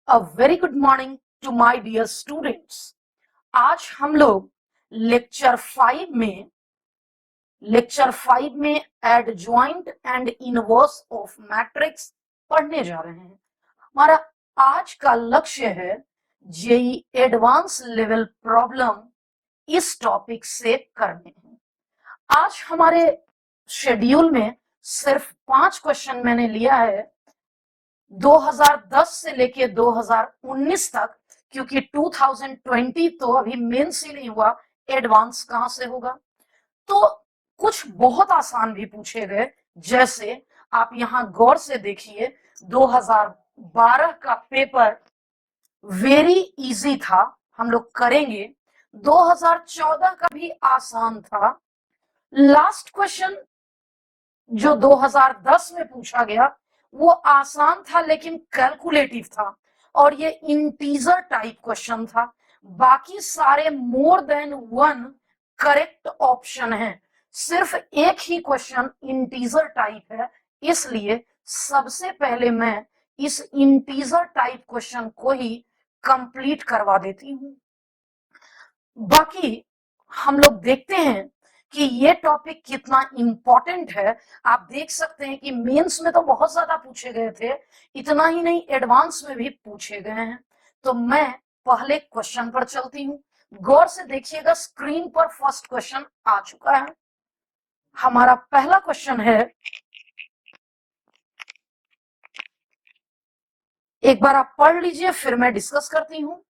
A very good morning to my dear students. आज हम लोग लेक्चर 5 में adjoint and inverse of matrix पढ़ने जा रहे हैं। हमारा आज का लक्ष्य है जेई एडवांस लेवल प्रॉब्लम इस टॉपिक से करने हैं। आज हमारे शेड्यूल में सिर्फ 5 क्वेश्चन मैंने लिया है 2010 से लेके 2019 तक, क्योंकि 2020 तो अभी मेंस ही नहीं हुआ, एडवांस कहां से होगा। तो कुछ बहुत आसान भी पूछे गए, जैसे आप यहां गौर से देखिए 2012 का पेपर वेरी इजी था, हम लोग करेंगे। 2014 का भी आसान था। लास्ट क्वेश्चन जो 2010 में पूछा गया वो आसान था लेकिन कैलकुलेटिव था, और ये इंटीजर टाइप क्वेश्चन था। बाकी सारे मोर देन वन करेक्ट ऑप्शन है, सिर्फ एक ही क्वेश्चन इंटीजर टाइप है। इसलिए सबसे पहले मैं इस इंटीजर टाइप क्वेश्चन को ही कंप्लीट करवा देती हूं। बाकी हम लोग देखते हैं कि ये टॉपिक कितना इंपॉर्टेंट है। आप देख सकते हैं कि मेंस में तो बहुत ज्यादा पूछे गए थे, इतना ही नहीं एडवांस में भी पूछे गए हैं। तो मैं पहले क्वेश्चन पर चलती हूँ। गौर से देखिएगा, स्क्रीन पर फर्स्ट क्वेश्चन आ चुका है। हमारा पहला क्वेश्चन है, एक बार आप पढ़ लीजिए फिर मैं डिस्कस करती हूँ।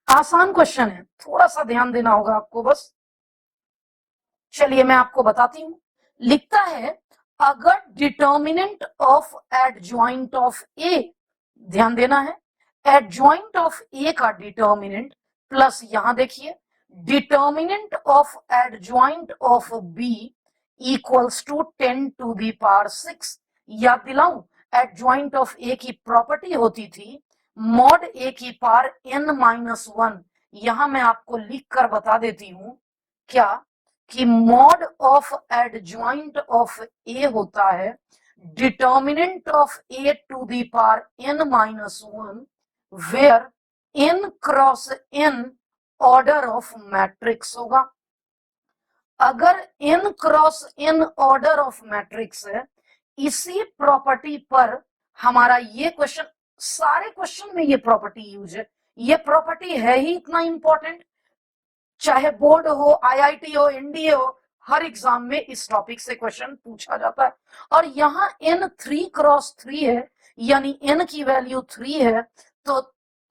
आसान क्वेश्चन है, थोड़ा सा ध्यान देना होगा आपको बस। चलिए मैं आपको बताती हूं। लिखता है, अगर डिटर्मिनेंट ऑफ एडजॉइंट ऑफ ए, ध्यान देना है, एडजॉइंट ऑफ ए का डिटर्मिनेंट प्लस यहां देखिए determinant of adjoint of B equals to 10 to the power 6। याद दिलाऊं, एडजॉइंट ऑफ ए की प्रॉपर्टी होती थी मॉड ए की पावर n-1। यहां मैं आपको लिख कर बता देती हूं क्या कि mod of adjoint of A होता है determinant of A to the power n-1, where n cross n order of matrix होगा। अगर n cross n order of matrix है, इसी प्रॉपर्टी पर हमारा ये क्वेश्चन, सारे क्वेश्चन में ये प्रॉपर्टी यूज है। ये प्रॉपर्टी है ही इतना इंपॉर्टेंट, चाहे बोर्ड हो, आईआईटी हो, एनडीए हो, हर एग्जाम में इस टॉपिक से क्वेश्चन पूछा जाता है। और यहाँ n 3x3 है, यानी n की वैल्यू 3 है, तो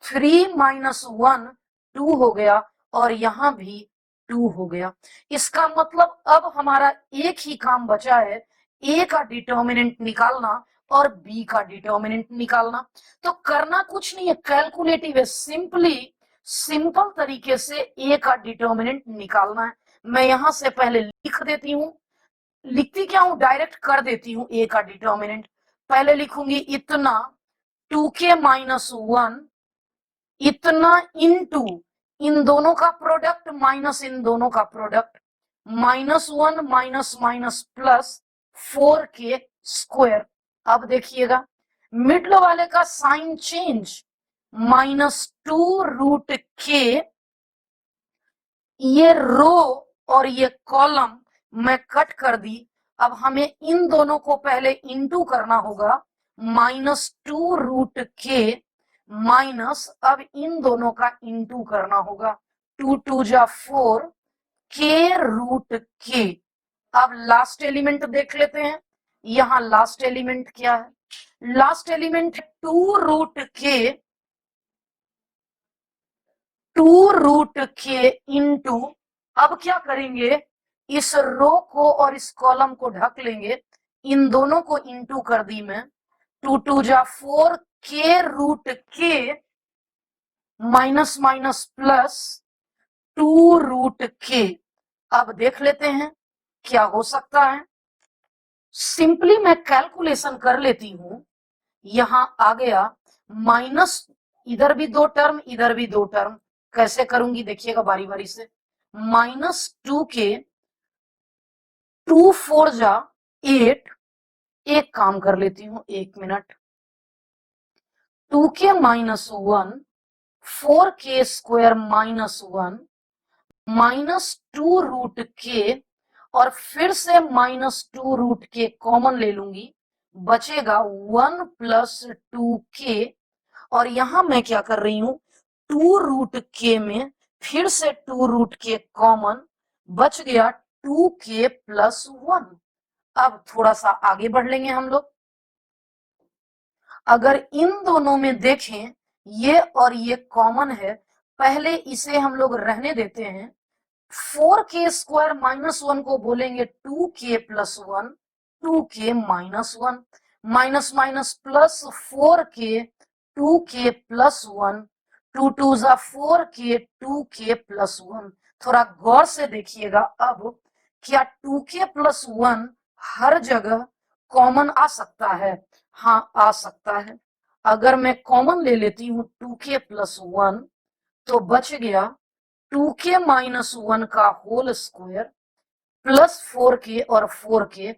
3 - 1 2 हो गया, और यहां भी 2 हो गया। इसका मतलब अब हमारा एक ही काम बचा है, a का डिटर्मिनेंट निकालना और b का डिटर्मिनेंट निकालना। तो करना कुछ नहीं है, कैलकुलेटिव है, सिंपल तरीके से ए का डिटर्मिनेंट निकालना है। मैं यहां से पहले लिख देती हूं, लिखती क्या हूं, डायरेक्ट कर देती हूं ए का डिटर्मिनेंट। पहले लिखूंगी इतना 2k-1, इतना इनटू इन दोनों का प्रोडक्ट माइनस इन दोनों का product, -1 minus minus plus 4k²। अब देखिएगा मिडल वाले का साइन चेंज, -2√k, ये रो और ये कॉलम मैं कट कर दी। अब हमें इन दोनों को पहले इंटू करना होगा, -2√k माइनस, अब इन दोनों का इंटू करना होगा, 2 2 जा 4 k√k। अब लास्ट एलिमेंट देख लेते हैं, यहां लास्ट एलिमेंट क्या है, लास्ट एलिमेंट 2√k इंटू, अब क्या करेंगे, इस रो को और इस कॉलम को ढक लेंगे, इन दोनों को इंटू कर दी मैं, 2 2 जा 4 k√k minus minus plus 2√k। अब देख लेते हैं क्या हो सकता है। सिंपली मैं कैलकुलेशन कर लेती हूं, यहां आ गया माइनस, इधर भी 2 टर्म इधर भी 2 टर्म, कैसे करूंगी देखिएगा बारी बारी से। -2k, 2 4 जा 8, एक काम कर लेती हूं, 1 minute, 2k minus 1, 4k square minus 1, -2√k और फिर से -2√k कॉमन ले लूंगी, बचेगा 1 + 2k और यहां मैं क्या कर रही हूं, 2√k में फिर से 2√k कॉमन, बच गया 2k + 1। अब थोड़ा सा आगे बढ़ लेंगे हम लोग। अगर इन दोनों में देखें, ये और ये कॉमन है, पहले इसे हम लोग रहने देते हैं। 4k स्क्वायर माइनस 1 को बोलेंगे 2k + 1, 2k minus 1, minus minus plus 4k, 2k + 1, 2 2 जा 4k, 2k + 1। थोड़ा गौर से देखिएगा, अब क्या 2k + 1 हर जगह कॉमन आ सकता है? हाँ, आ सकता है। अगर मैं कॉमन ले लेती हूँ 2k + 1, तो बच गया 2k माइनस 1 का होल स्क्वायर प्लस 4k और 4k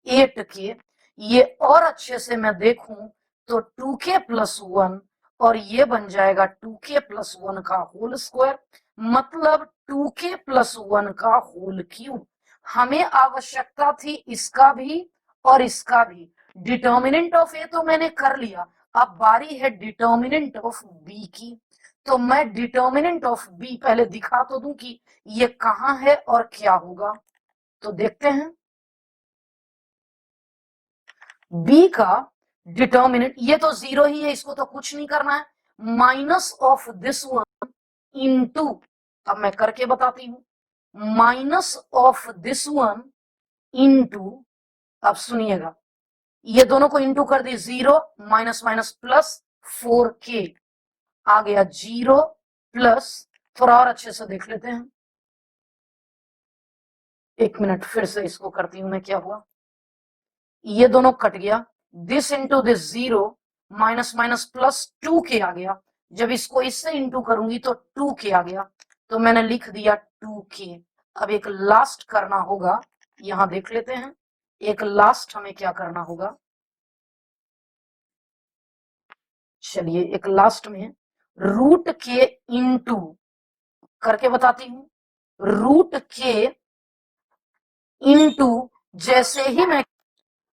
8k। ये और अच्छे से मैं देखूं तो 2k + 1 और ये बन जाएगा 2k + 1 का होल स्क्वायर, मतलब 2k + 1 का होल क्यूब। हमें आवश्यकता थी इसका भी और इसका भी। डिटर्मिनेंट ऑफ ए तो मैंने कर लिया, अब बारी है डिटर्मिनेंट ऑफ बी की। तो मैं डिटर्मिनेंट ऑफ बी पहले दिखा तो दूं कि ये कहां है और क्या होगा। तो देखते हैं बी का डिटर्मिनेंट, ये तो 0 ही है, इसको तो कुछ नहीं करना है। Minus of this one into, अब मैं करके बताती हूं, minus of this one into, अब सुनिएगा, ये दोनों को इंटू कर दी, 0 माइनस माइनस प्लस 4k आ गया 0 प्लस, थोड़ा और अच्छे से देख लेते हैं, एक मिनट फिर से इसको करती हूं मैं, क्या हुआ, ये दोनों कट गया, this into this 0, minus minus plus 2k आ गया, जब इसको इससे इंटू करूंगी तो 2k आ गया, तो मैंने लिख दिया 2k। अब एक लास्ट करना होगा, यहां देख लेते हैं, एक लास्ट हमें क्या करना होगा, चलिए एक लास्ट में रूट के इंटू करके बताती हूं, रूट के इंटू, जैसे ही मैं,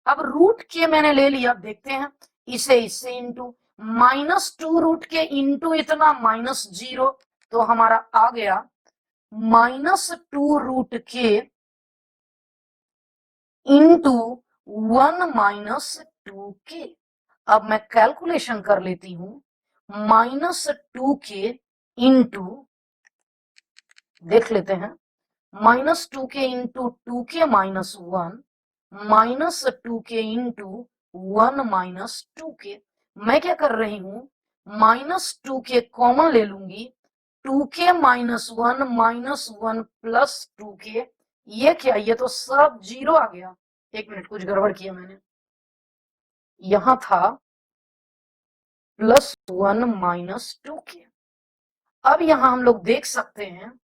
अब रूट के मैंने ले लिया, अब देखते हैं इसे इससे इंटू, -2 √ के इंटू इतना -0, तो हमारा आ गया -2 √ के इंटू 1 - 2k। अब मैं कैलकुलेशन कर लेती हूं, -2k इंटू, देख लेते हैं, -2k into 2k minus 1, -2k into 1 - 2k। मैं क्या कर रही हूं, -2k कॉमन ले लूंगी, 2k - 1 -1 प्लस 2k, ये क्या, ये तो सब 0 आ गया। एक मिनट, कुछ गड़बड़ किया मैंने, यहां था +1 - 2k। अब यहां हम लोग देख सकते हैं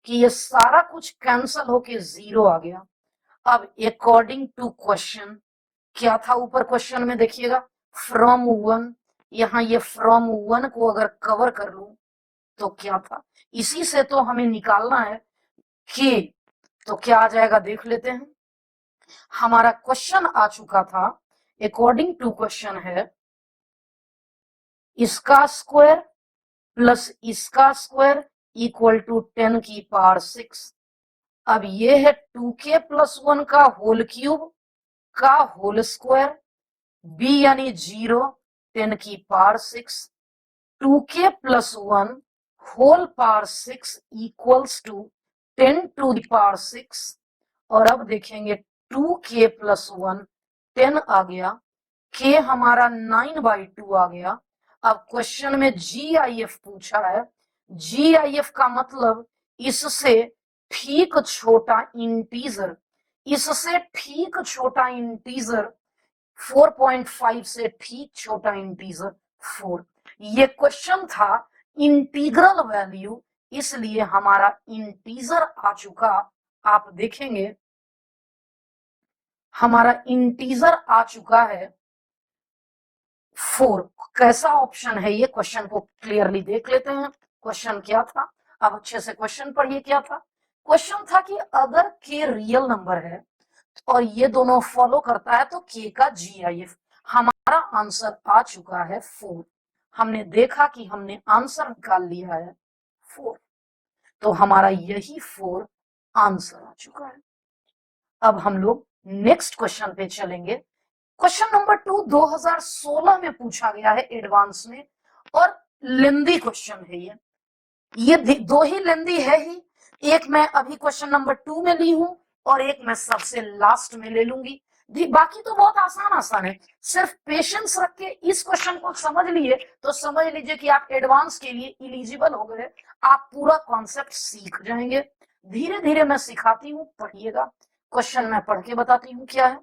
कि ये सारा कुछ कैंसल होके 0 आ गया। अब अकॉर्डिंग टू क्वेश्चन, क्या था ऊपर क्वेश्चन में देखिएगा, फ्रॉम 1, यहां ये फ्रॉम 1 को अगर कवर कर लूं तो क्या था, इसी से तो हमें निकालना है कि, तो क्या आ जाएगा देख लेते हैं। हमारा क्वेश्चन आ चुका था, अकॉर्डिंग टू क्वेश्चन है, इसका स्क्वायर प्लस इसका स्क्वायर इक्वल टू 10⁶। अब ये है 2k + 1 का होल क्यूब का होल स्क्वायर, b यानी 0, 10⁶, 2k + 1 whole power 6 equals to 10⁶। और अब देखेंगे 2k + 1 10 आ गया, k हमारा 9/2 आ गया। अब क्वेश्चन में GIF पूछा है, GIF का मतलब इससे ठीक छोटा इंटीजर, इससे ठीक छोटा इंटीजर 4.5 से ठीक छोटा इंटीजर 4। ये क्वेश्चन था इंटीग्रल वैल्यू, इसलिए हमारा इंटीजर आ चुका, आप देखेंगे हमारा इंटीजर आ चुका है 4। कैसा ऑप्शन है ये, क्वेश्चन को क्लियरली देख लेते हैं। क्वेश्चन क्या था, अब अच्छे से क्वेश्चन पढ़िए। क्या था क्वेश्चन? था कि अगर के रियल नंबर है और ये दोनों फॉलो करता है तो के का जीआईएफ। हमारा आंसर आ चुका है 4। हमने देखा कि हमने आंसर निकाल लिया है 4, तो हमारा यही 4 आंसर आ चुका है। अब हम लोग नेक्स्ट क्वेश्चन पे चलेंगे। क्वेश्चन नंबर 2 2016 में पूछा गया है एडवांस में, और लेंदी क्वेश्चन है ये दो ही लेंदी है ही। एक मैं अभी क्वेश्चन नंबर 2 में ली हूं और एक मैं सबसे लास्ट में ले लूंगी। बाकी तो बहुत आसान आसान है, सिर्फ पेशेंस रख के इस क्वेश्चन को समझ लिए तो समझ लीजिए कि आप एडवांस के लिए इलिजिबल हो गए। आप पूरा कॉन्सेप्ट सीख जाएंगे। धीरे धीरे मैं सिखाती हूँ, पढ़िएगा। क्वेश्चन मैं पढ़ के बताती हूँ क्या है।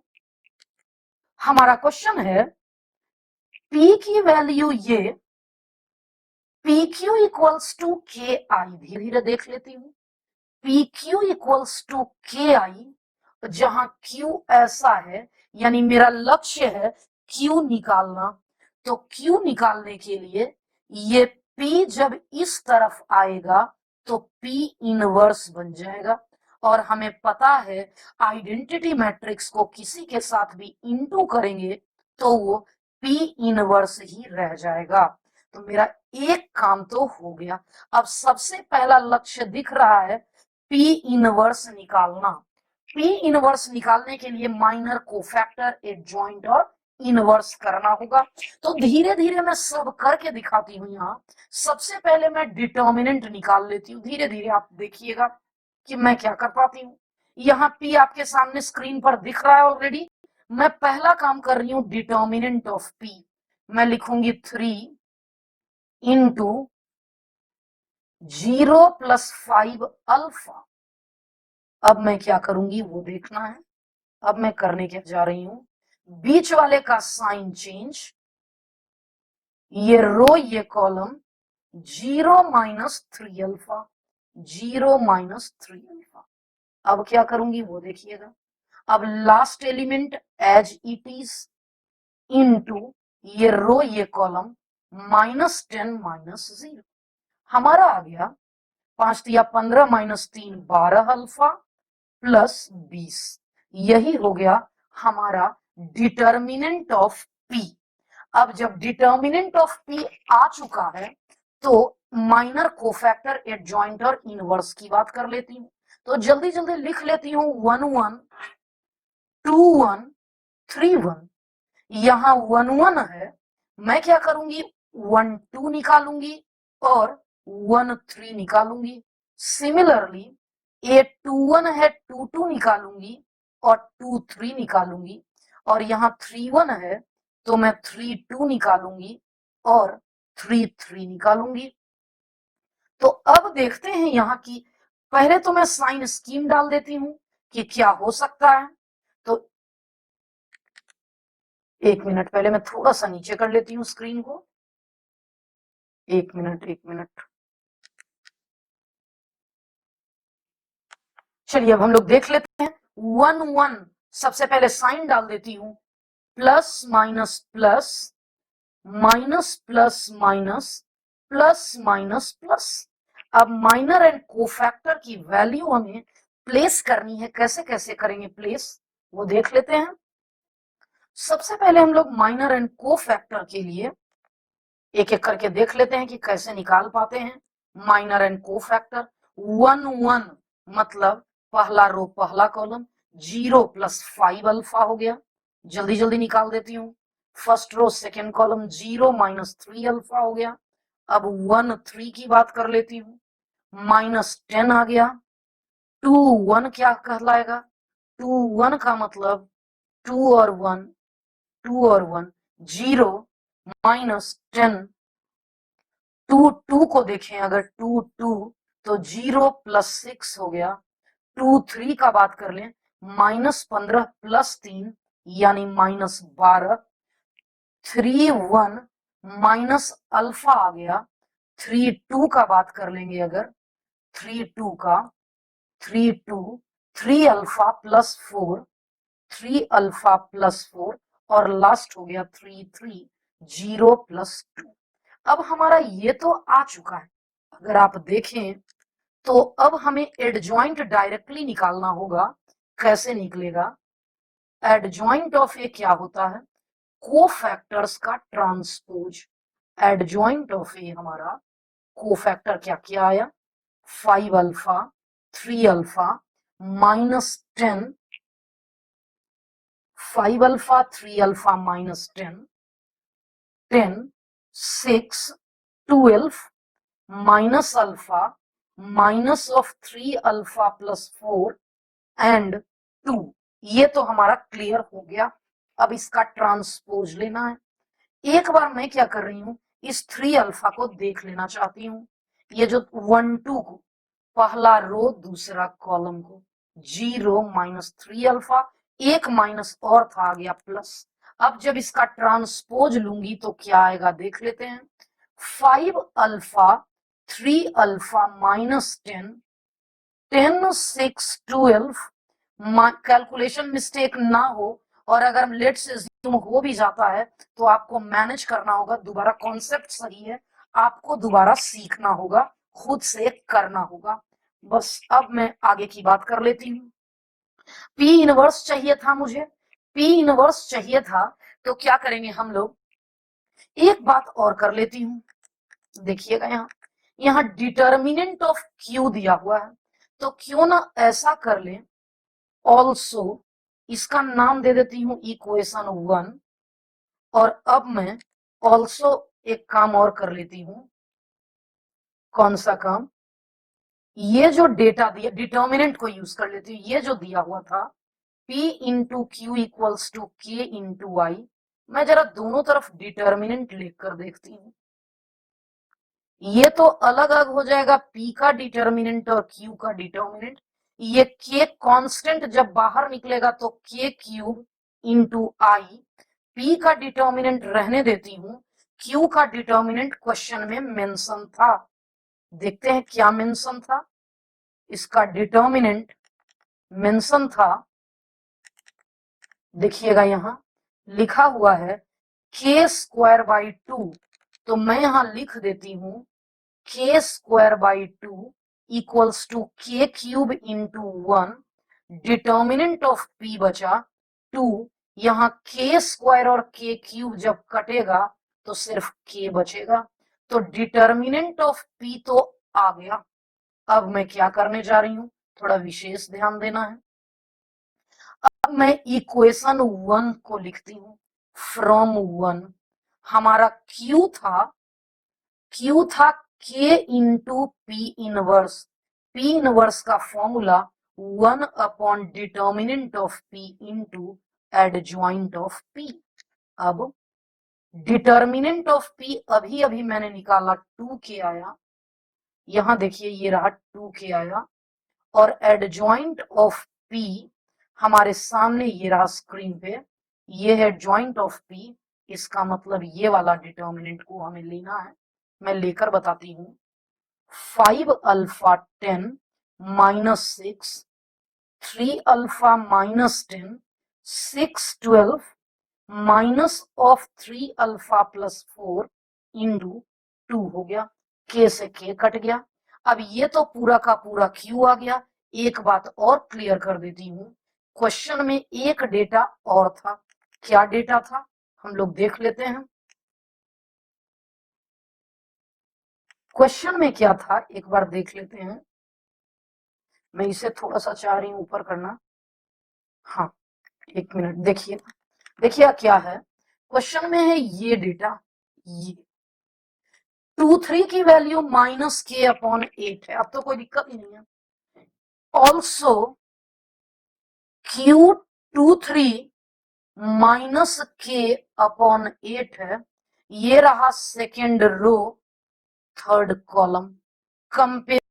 हमारा क्वेश्चन है पी की वैल्यू ये पी क्यू इक्वल्स टू के आई, धीरे धीरे देख लेती हूँ। पी क्यू इक्वल्स टू के आई, जहां क्यू ऐसा है, यानी मेरा लक्ष्य है क्यू निकालना। तो क्यू निकालने के लिए ये पी जब इस तरफ आएगा तो पी इनवर्स बन जाएगा। और हमें पता है आइडेंटिटी मैट्रिक्स को किसी के साथ भी इनटू करेंगे तो वो पी इनवर्स ही रह जाएगा। तो मेरा एक काम तो हो गया। अब सबसे पहला लक्ष्य दिख रहा है पी इनवर्स निकालना। पी इनवर्स निकालने के लिए माइनर कोफैक्टर, एडजॉइंट और इनवर्स करना होगा। तो धीरे धीरे मैं सब करके दिखाती हूँ। यहाँ सबसे पहले मैं डिटर्मिनेंट निकाल लेती हूँ। धीरे धीरे आप देखिएगा कि मैं क्या कर पाती हूँ। यहाँ पी आपके सामने स्क्रीन पर दिख रहा है ऑलरेडी। मैं पहला काम कर रही हूँ डिटर्मिनेंट ऑफ पी। मैं लिखूंगी 3 इंटू 0 + 5 अल्फा। अब मैं क्या करूंगी वो देखना है। अब मैं करने क्या जा रही हूं, बीच वाले का साइन चेंज, ये रो ये कॉलम, 0 - 3 अल्फा, 0 - 3 अल्फा। अब क्या करूंगी वो देखिएगा। अब last element as it is into ये रो ये कॉलम, -10 - 0। हमारा आ गया 5 × 15 - 3 12 अल्फा प्लस 20। यही हो गया हमारा डिटर्मिनेंट ऑफ पी। अब जब डिटर्मिनेंट ऑफ पी आ चुका है तो माइनर कोफैक्टर, एडजॉइंट और इनवर्स की बात कर लेती हूँ। तो जल्दी जल्दी लिख लेती हूँ 1 1 2 1 3 1। यहाँ 1 1 है, मैं क्या करूंगी 1 2 निकालूंगी और 1 3 निकालूंगी। सिमिलरली ये 2 1 है, 2 2 निकालूंगी और 2 3 निकालूंगी। और यहाँ 3 1 है तो मैं 3 2 निकालूंगी और 3 3 निकालूंगी। तो अब देखते हैं यहाँ की, पहले तो मैं साइन स्कीम डाल देती हूँ कि क्या हो सकता है। तो 1 मिनट, पहले मैं थोड़ा सा नीचे कर लेती हूँ स्क्रीन को। 1 मिनट 1 मिनट। चलिए अब हम लोग देख लेते हैं। 1 1 सबसे पहले साइन डाल देती हूँ, plus minus plus, minus plus minus, plus minus plus. अब माइनर एंड कोफैक्टर की वैल्यू हमें प्लेस करनी है। कैसे कैसे करेंगे प्लेस वो देख लेते हैं। सबसे पहले हम लोग माइनर एंड कोफैक्टर के लिए एक एक करके देख लेते हैं कि कैसे निकाल पाते हैं। माइनर एंड कोफैक्टर 1 1 मतलब पहला रो पहला कॉलम, 0 + 5 अल्फा हो गया। जल्दी जल्दी निकाल देती हूँ। First row second column, 0 - 3 alpha हो गया। अब 1 3 की बात कर लेती हूँ, -10 आ गया। 2 1 क्या कहलाएगा, 2 1 का मतलब 2 और 1, 2 और 1 0 -10। 2 2 को देखें, अगर 2 2 तो 0 + 6 हो गया। 2 3 का बात कर लें, -15 + 3 यानी -12। 3 1 माइनस अल्फा आ गया। 3 2 का बात कर लेंगे अगर, 3 2 का 3 2 3 अल्फा + 4, 3 अल्फा + 4 और लास्ट हो गया 3 3 0 प्लस 2। अब हमारा ये तो आ चुका है। अगर आप देखें तो अब हमें एडजॉइंट डायरेक्टली निकालना होगा। कैसे निकलेगा? एडजॉइंट ऑफ ए क्या होता है? कोफैक्टर्स का ट्रांसपोज। एडजॉइंट ऑफ ए हमारा कोफैक्टर क्या क्या आया? 5 alpha, 3 alpha, -10, 5 alpha, 3 alpha, -10, 10, 6, 12, minus alpha, minus of 3 alpha plus 4 and 2। ये तो हमारा क्लियर हो गया। अब इसका ट्रांसपोज लेना है। एक बार मैं क्या कर रही हूं, इस 3 अल्फा को देख लेना चाहती हूँ। ये जो 1 2 को, पहला रो दूसरा कॉलम को, 0 -3 अल्फा, एक माइनस और था, आ गया प्लस। अब जब इसका ट्रांसपोज लूंगी तो क्या आएगा देख लेते हैं। 5 अल्फा, 3 अल्फा, -10, 10, 6, 12, कैलकुलेशन मिस्टेक ना हो, और अगर लेट्स अज्यूम हो भी जाता है तो आपको मैनेज करना होगा। दोबारा कॉन्सेप्ट सही है, आपको दोबारा सीखना होगा, खुद से करना होगा। बस अब मैं आगे की बात कर लेती हूँ। पी इनवर्स चाहिए था मुझे, पी इनवर्स चाहिए था तो क्या करेंगे हम लोग, एक बात और कर लेती हूँ। देखिएगा यहाँ डिटर्मिनेंट ऑफ क्यू दिया हुआ है, तो क्यों ना ऐसा कर ले, ऑल्सो इसका नाम दे देती हूँ इक्वेशन 1। और अब मैं ऑल्सो एक काम और कर लेती हूँ। कौन सा काम? ये जो डेटा दिया, डिटर्मिनेंट को यूज कर लेती हूँ। ये जो दिया हुआ था P into Q equals to K into I, मैं जरा दोनों तरफ डिटर्मिनेंट लिखकर देखती हूँ। ये तो अलग अलग हो जाएगा, P का डिटर्मिनेंट और Q का डिटर्मिनेंट। ये K कांस्टेंट जब बाहर निकलेगा तो K क्यूब इंटू आई। P का डिटर्मिनेंट रहने देती हूँ, Q का डिटर्मिनेंट क्वेश्चन में मेंशन था। देखते हैं क्या मेंशन था। इसका डिटर्मिनेंट मेंशन था, देखिएगा यहां लिखा हुआ है k² 2। तो मैं यहां लिख देती हूं k² 2 इक्वल्स टू के cube into 1। Determinant of p बचा 2। यहां k² और k क्यूब जब कटेगा तो सिर्फ k बचेगा। तो डिटर्मिनेंट ऑफ p तो आ गया। अब मैं क्या करने जा रही हूं, थोड़ा विशेष ध्यान देना है। अब मैं इक्वेशन 1 को लिखती हूं। फ्रॉम 1 हमारा क्यू था के into P inverse. P inverse का formula 1 upon determinant of P into adjoint of P. अब डिटर्मिनेंट ऑफ पी अभी अभी मैंने निकाला 2 के आया, यहां देखिए ये रहा 2 के आया। और एडजॉइंट ऑफ पी हमारे सामने ये रहा स्क्रीन पे, ये है जॉइंट ऑफ पी। इसका मतलब ये वाला डिटर्मिनेंट को हमें लेना है। मैं लेकर बताती हूँ। 5 alpha 10 -6, 3 alpha -10, 6 12, minus of 3 alpha plus 4 into 2 हो गया। के से के कट गया। अब ये तो पूरा का पूरा क्यू आ गया। एक बात और क्लियर कर देती हूँ, क्वेश्चन में एक डेटा और था। क्या डेटा था हम लोग देख लेते हैं। क्वेश्चन में क्या था एक बार देख लेते हैं। मैं इसे थोड़ा सा चाह रही हूं ऊपर करना। हाँ, एक मिनट देखिए। देखिए क्या है क्वेश्चन में, है ये डेटा, ये 2 3 की वैल्यू -k/8 है। अब तो कोई दिक्कत ही नहीं है। ऑल्सो Q23 -k/8 है। ये रहा second row, third column. Compare,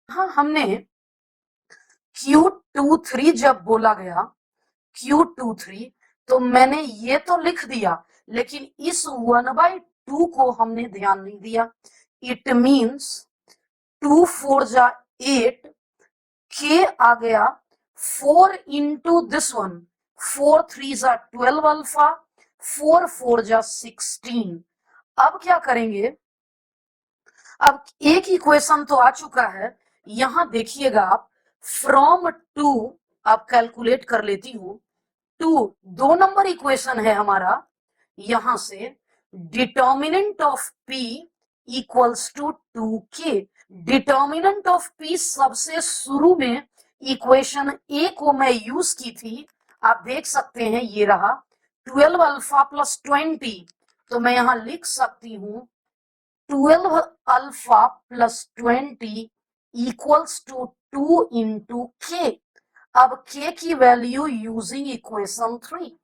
हाँ हमने Q23 जब बोला गया, Q23, तो मैंने ये तो लिख दिया, लेकिन इस 1/2 को हमने ध्यान नहीं दिया। इट मीन्स 2 4 जा 8, के आ गया 4 इंटू दिस वन, 4 3 जा 12 अल्फा, 4 4 जा 16। अब क्या करेंगे, अब एक इक्वेशन तो आ चुका है, यहां देखिएगा आप, फ्रॉम टू, आप कैलकुलेट कर लेती हूं, 2 2 नंबर इक्वेशन है हमारा, यहां से determinant of P equals to 2k। Determinant of P सबसे शुरू में इक्वेशन ए को मैं यूज की थी, आप देख सकते हैं ये रहा 12 अल्फा प्लस 20, तो मैं यहां लिख सकती हूं 12 alpha plus 20 equals to 2 into K. अब k की वैल्यू यूजिंग इक्वेशन 3,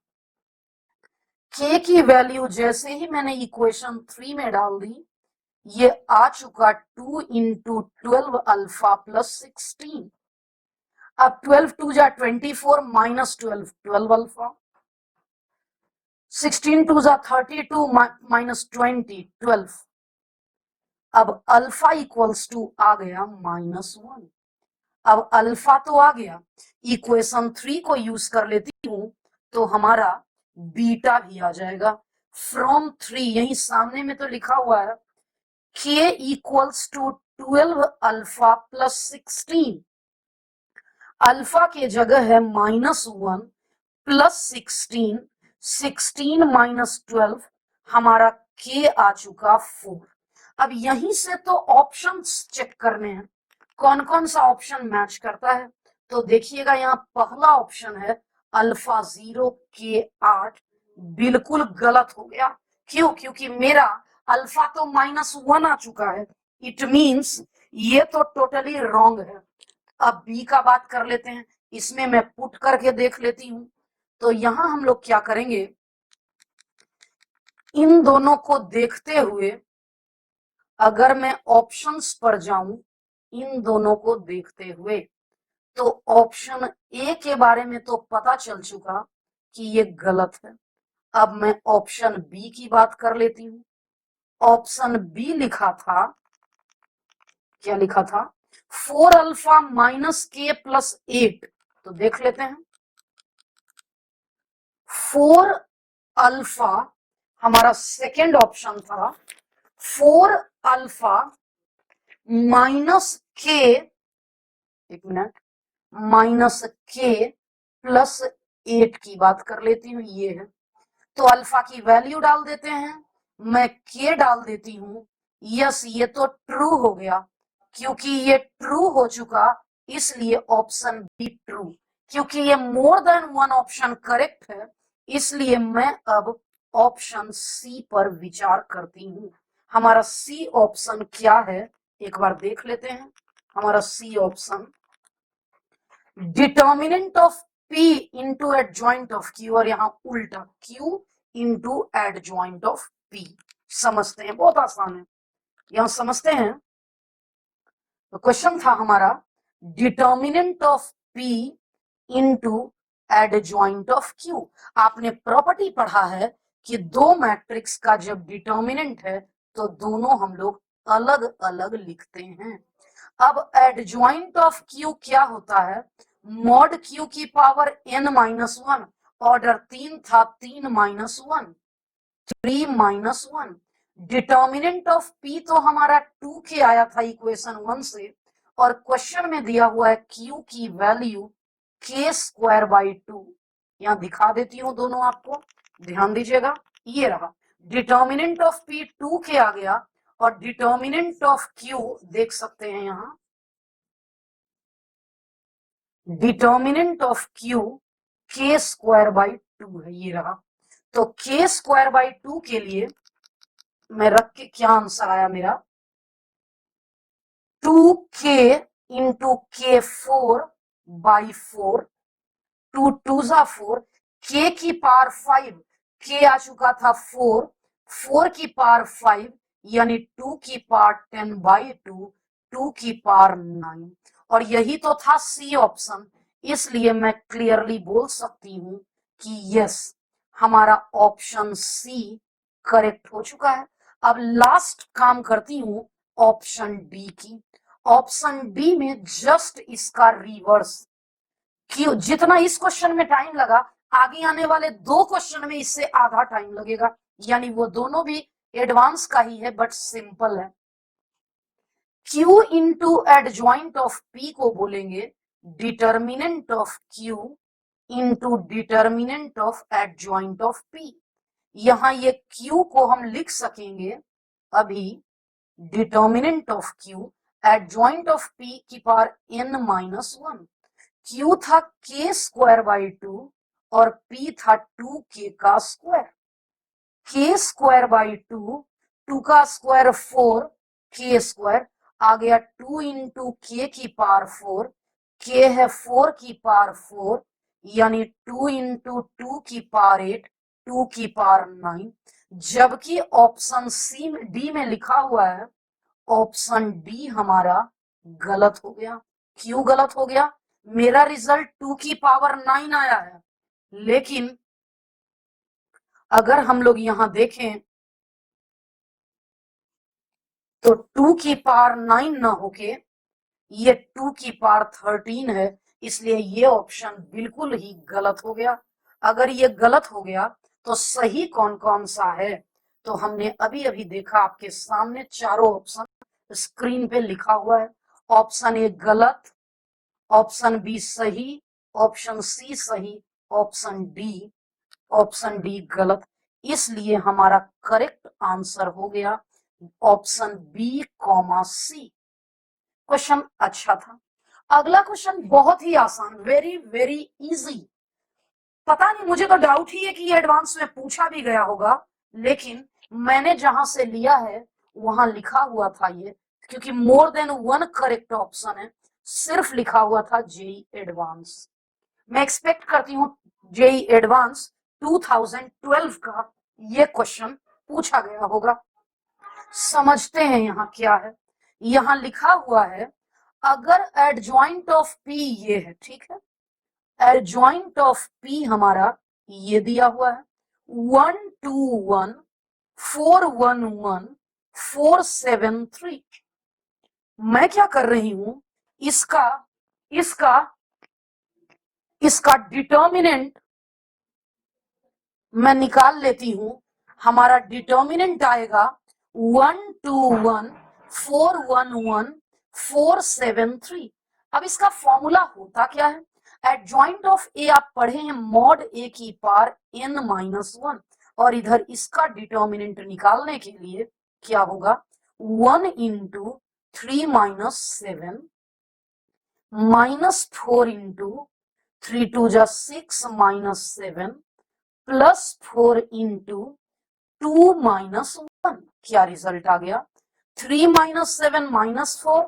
k की वैल्यू जैसे ही मैंने इक्वेशन 3 में डाल दी, ये आ चुका 2 इंटू 12 अल्फा प्लस 16। अब 12 2 जा 24 माइनस 12 12 अल्फा, 16 2 जा 32 माइनस 20 12। अब अल्फा इक्वल्स टू आ गया -1। अब अल्फा तो आ गया, इक्वेशन 3 को यूज कर लेती हूं तो हमारा बीटा भी आ जाएगा। फ्रॉम 3, यही सामने में तो लिखा हुआ है k equals to 12 alpha plus 16। Alpha के जगह है -1 प्लस 16, 16 माइनस 12, हमारा k आ चुका 4। अब यहीं से तो ऑप्शंस चेक करने हैं, कौन कौन सा ऑप्शन मैच करता है। तो देखिएगा यहाँ पहला ऑप्शन है अल्फा 0 के 8, बिल्कुल गलत हो गया। क्यों? क्योंकि मेरा अल्फा तो -1 आ चुका है, इट मींस ये तो टोटली रॉन्ग है। अब बी का बात कर लेते हैं, इसमें मैं पुट करके देख लेती हूं। तो यहां हम लोग क्या करेंगे, इन दोनों को देखते हुए अगर मैं ऑप्शंस पर जाऊं, इन दोनों को देखते हुए, तो ऑप्शन ए के बारे में तो पता चल चुका कि ये गलत है। अब मैं ऑप्शन बी की बात कर लेती हूं। ऑप्शन बी लिखा था, क्या लिखा था, 4 अल्फा माइनस के प्लस 8। तो देख लेते हैं, 4 अल्फा हमारा सेकेंड ऑप्शन था, 4 अल्फा माइनस के, एक मिनट, माइनस के प्लस 8 की बात कर लेती हूँ, ये है। तो अल्फा की वैल्यू डाल देते हैं, मैं के डाल देती हूँ। यस, ये तो ट्रू हो गया, क्योंकि ये ट्रू हो चुका, इसलिए ऑप्शन बी ट्रू। क्योंकि ये मोर देन वन ऑप्शन करेक्ट है, इसलिए मैं अब ऑप्शन सी पर विचार करती हूँ। हमारा सी ऑप्शन क्या है, एक बार देख लेते हैं। हमारा C option, determinant of P into adjoint of Q, और यहां उल्टा Q into adjoint of P। समझते हैं, बहुत आसान है, यहां समझते हैं। तो क्वेश्चन था हमारा determinant of P into adjoint of Q। आपने प्रॉपर्टी पढ़ा है कि दो मैट्रिक्स का जब डिटर्मिनेंट है तो दोनों हम लोग अलग अलग लिखते हैं। अब एडजॉइंट ऑफ Q क्या होता है, मॉड Q की पावर n-1, ऑर्डर 3 था 3-1, 3-1। डिटर्मिनेंट ऑफ P तो हमारा 2 के आया था इक्वेशन 1 से, और क्वेश्चन में दिया हुआ है Q की वैल्यू k²/2। यहां दिखा देती हूं दोनों, आपको ध्यान दीजिएगा, ये रहा डिटर्मिनेंट ऑफ P 2 के आ गया, और डिटर्मिनेंट ऑफ Q देख सकते हैं यहां, डिटर्मिनेंट ऑफ Q k²/2 है, ये रहा। तो k²/2 के लिए मैं रख के क्या आंसर आया मेरा, 2k इंटू k4/4, 2 2 जा 4, k की पावर 5, k आ चुका था 4, 4 की पावर 5 यानी 2 की पावर 10/2, 2 की पावर 9। और यही तो था सी ऑप्शन, इसलिए मैं क्लियरली बोल सकती हूं कि यस, हमारा ऑप्शन सी करेक्ट हो चुका है। अब लास्ट काम करती हूं ऑप्शन डी की। ऑप्शन डी में जस्ट इसका रिवर्स। क्यों? जितना इस क्वेश्चन में टाइम लगा, आगे आने वाले 2 क्वेश्चन में इससे आधा टाइम लगेगा, यानी वो दोनों भी एडवांस का ही है बट सिंपल है। Q into adjoint of P को बोलेंगे determinant of Q into determinant of adjoint of P। यहां ये Q को हम लिख सकेंगे अभी determinant of Q adjoint of P की पावर n-1। Q था k स्क्वायर बाई 2 और P था 2k का स्क्वायर। k स्क्वायर बाई 2 का स्क्वायर 4, k स्क्वायर आ गया 2 इंटू के की पावर 4, k है 4 की पावर 4, यानी 2 इंटू 2 की पावर 8, 2 की पावर 9। जबकि ऑप्शन सी में डी में लिखा हुआ है, ऑप्शन डी हमारा गलत हो गया। क्यों गलत हो गया? मेरा रिजल्ट 2 की पावर 9 आया है, लेकिन अगर हम लोग यहां देखें तो 2 की पावर 9 ना होके ये 2 की पावर 13 है, इसलिए ये ऑप्शन बिल्कुल ही गलत हो गया। अगर ये गलत हो गया तो सही कौन कौन सा है? तो हमने अभी अभी देखा, आपके सामने चारों ऑप्शन स्क्रीन पे लिखा हुआ है। ऑप्शन ए गलत, ऑप्शन बी सही, ऑप्शन सी सही, ऑप्शन डी गलत। इसलिए हमारा करेक्ट आंसर हो गया ऑप्शन बी कॉमा सी। क्वेश्चन अच्छा था। अगला क्वेश्चन बहुत ही आसान, वेरी वेरी इजी। पता नहीं, मुझे तो डाउट ही है कि ये एडवांस में पूछा भी गया होगा, लेकिन मैंने जहां से लिया है वहां लिखा हुआ था ये, क्योंकि मोर देन 1 करेक्ट ऑप्शन है, सिर्फ लिखा हुआ था जेई एडवांस। मैं एक्सपेक्ट करती हूँ जेई एडवांस 2012 का ये क्वेश्चन पूछा गया होगा। समझते हैं यहां क्या है। यहां लिखा हुआ है, अगर एडजॉइंट ऑफ पी ये है, ठीक है, एडजॉइंट ऑफ पी हमारा ये दिया हुआ है 1 2 1 4 1 1 4 7 3। मैं क्या कर रही हूं, इसका इसका इसका डिटर्मिनेंट मैं निकाल लेती हूं। हमारा डिटर्मिनेंट आएगा 1 2 1 4 1 1 4 7 3। अब इसका फॉर्मूला होता क्या है? एडजॉइंट ऑफ ए आप पढ़े हैं मॉड ए की पावर n-1, और इधर इसका डिटर्मिनेंट निकालने के लिए क्या होगा, 1 इंटू 3 माइनस 7 माइनस 4 इंटू 3 2 जा 6 माइनस 7 प्लस 4 इंटू 2 माइनस 1। क्या रिजल्ट आ गया? 3 माइनस 7 माइनस 4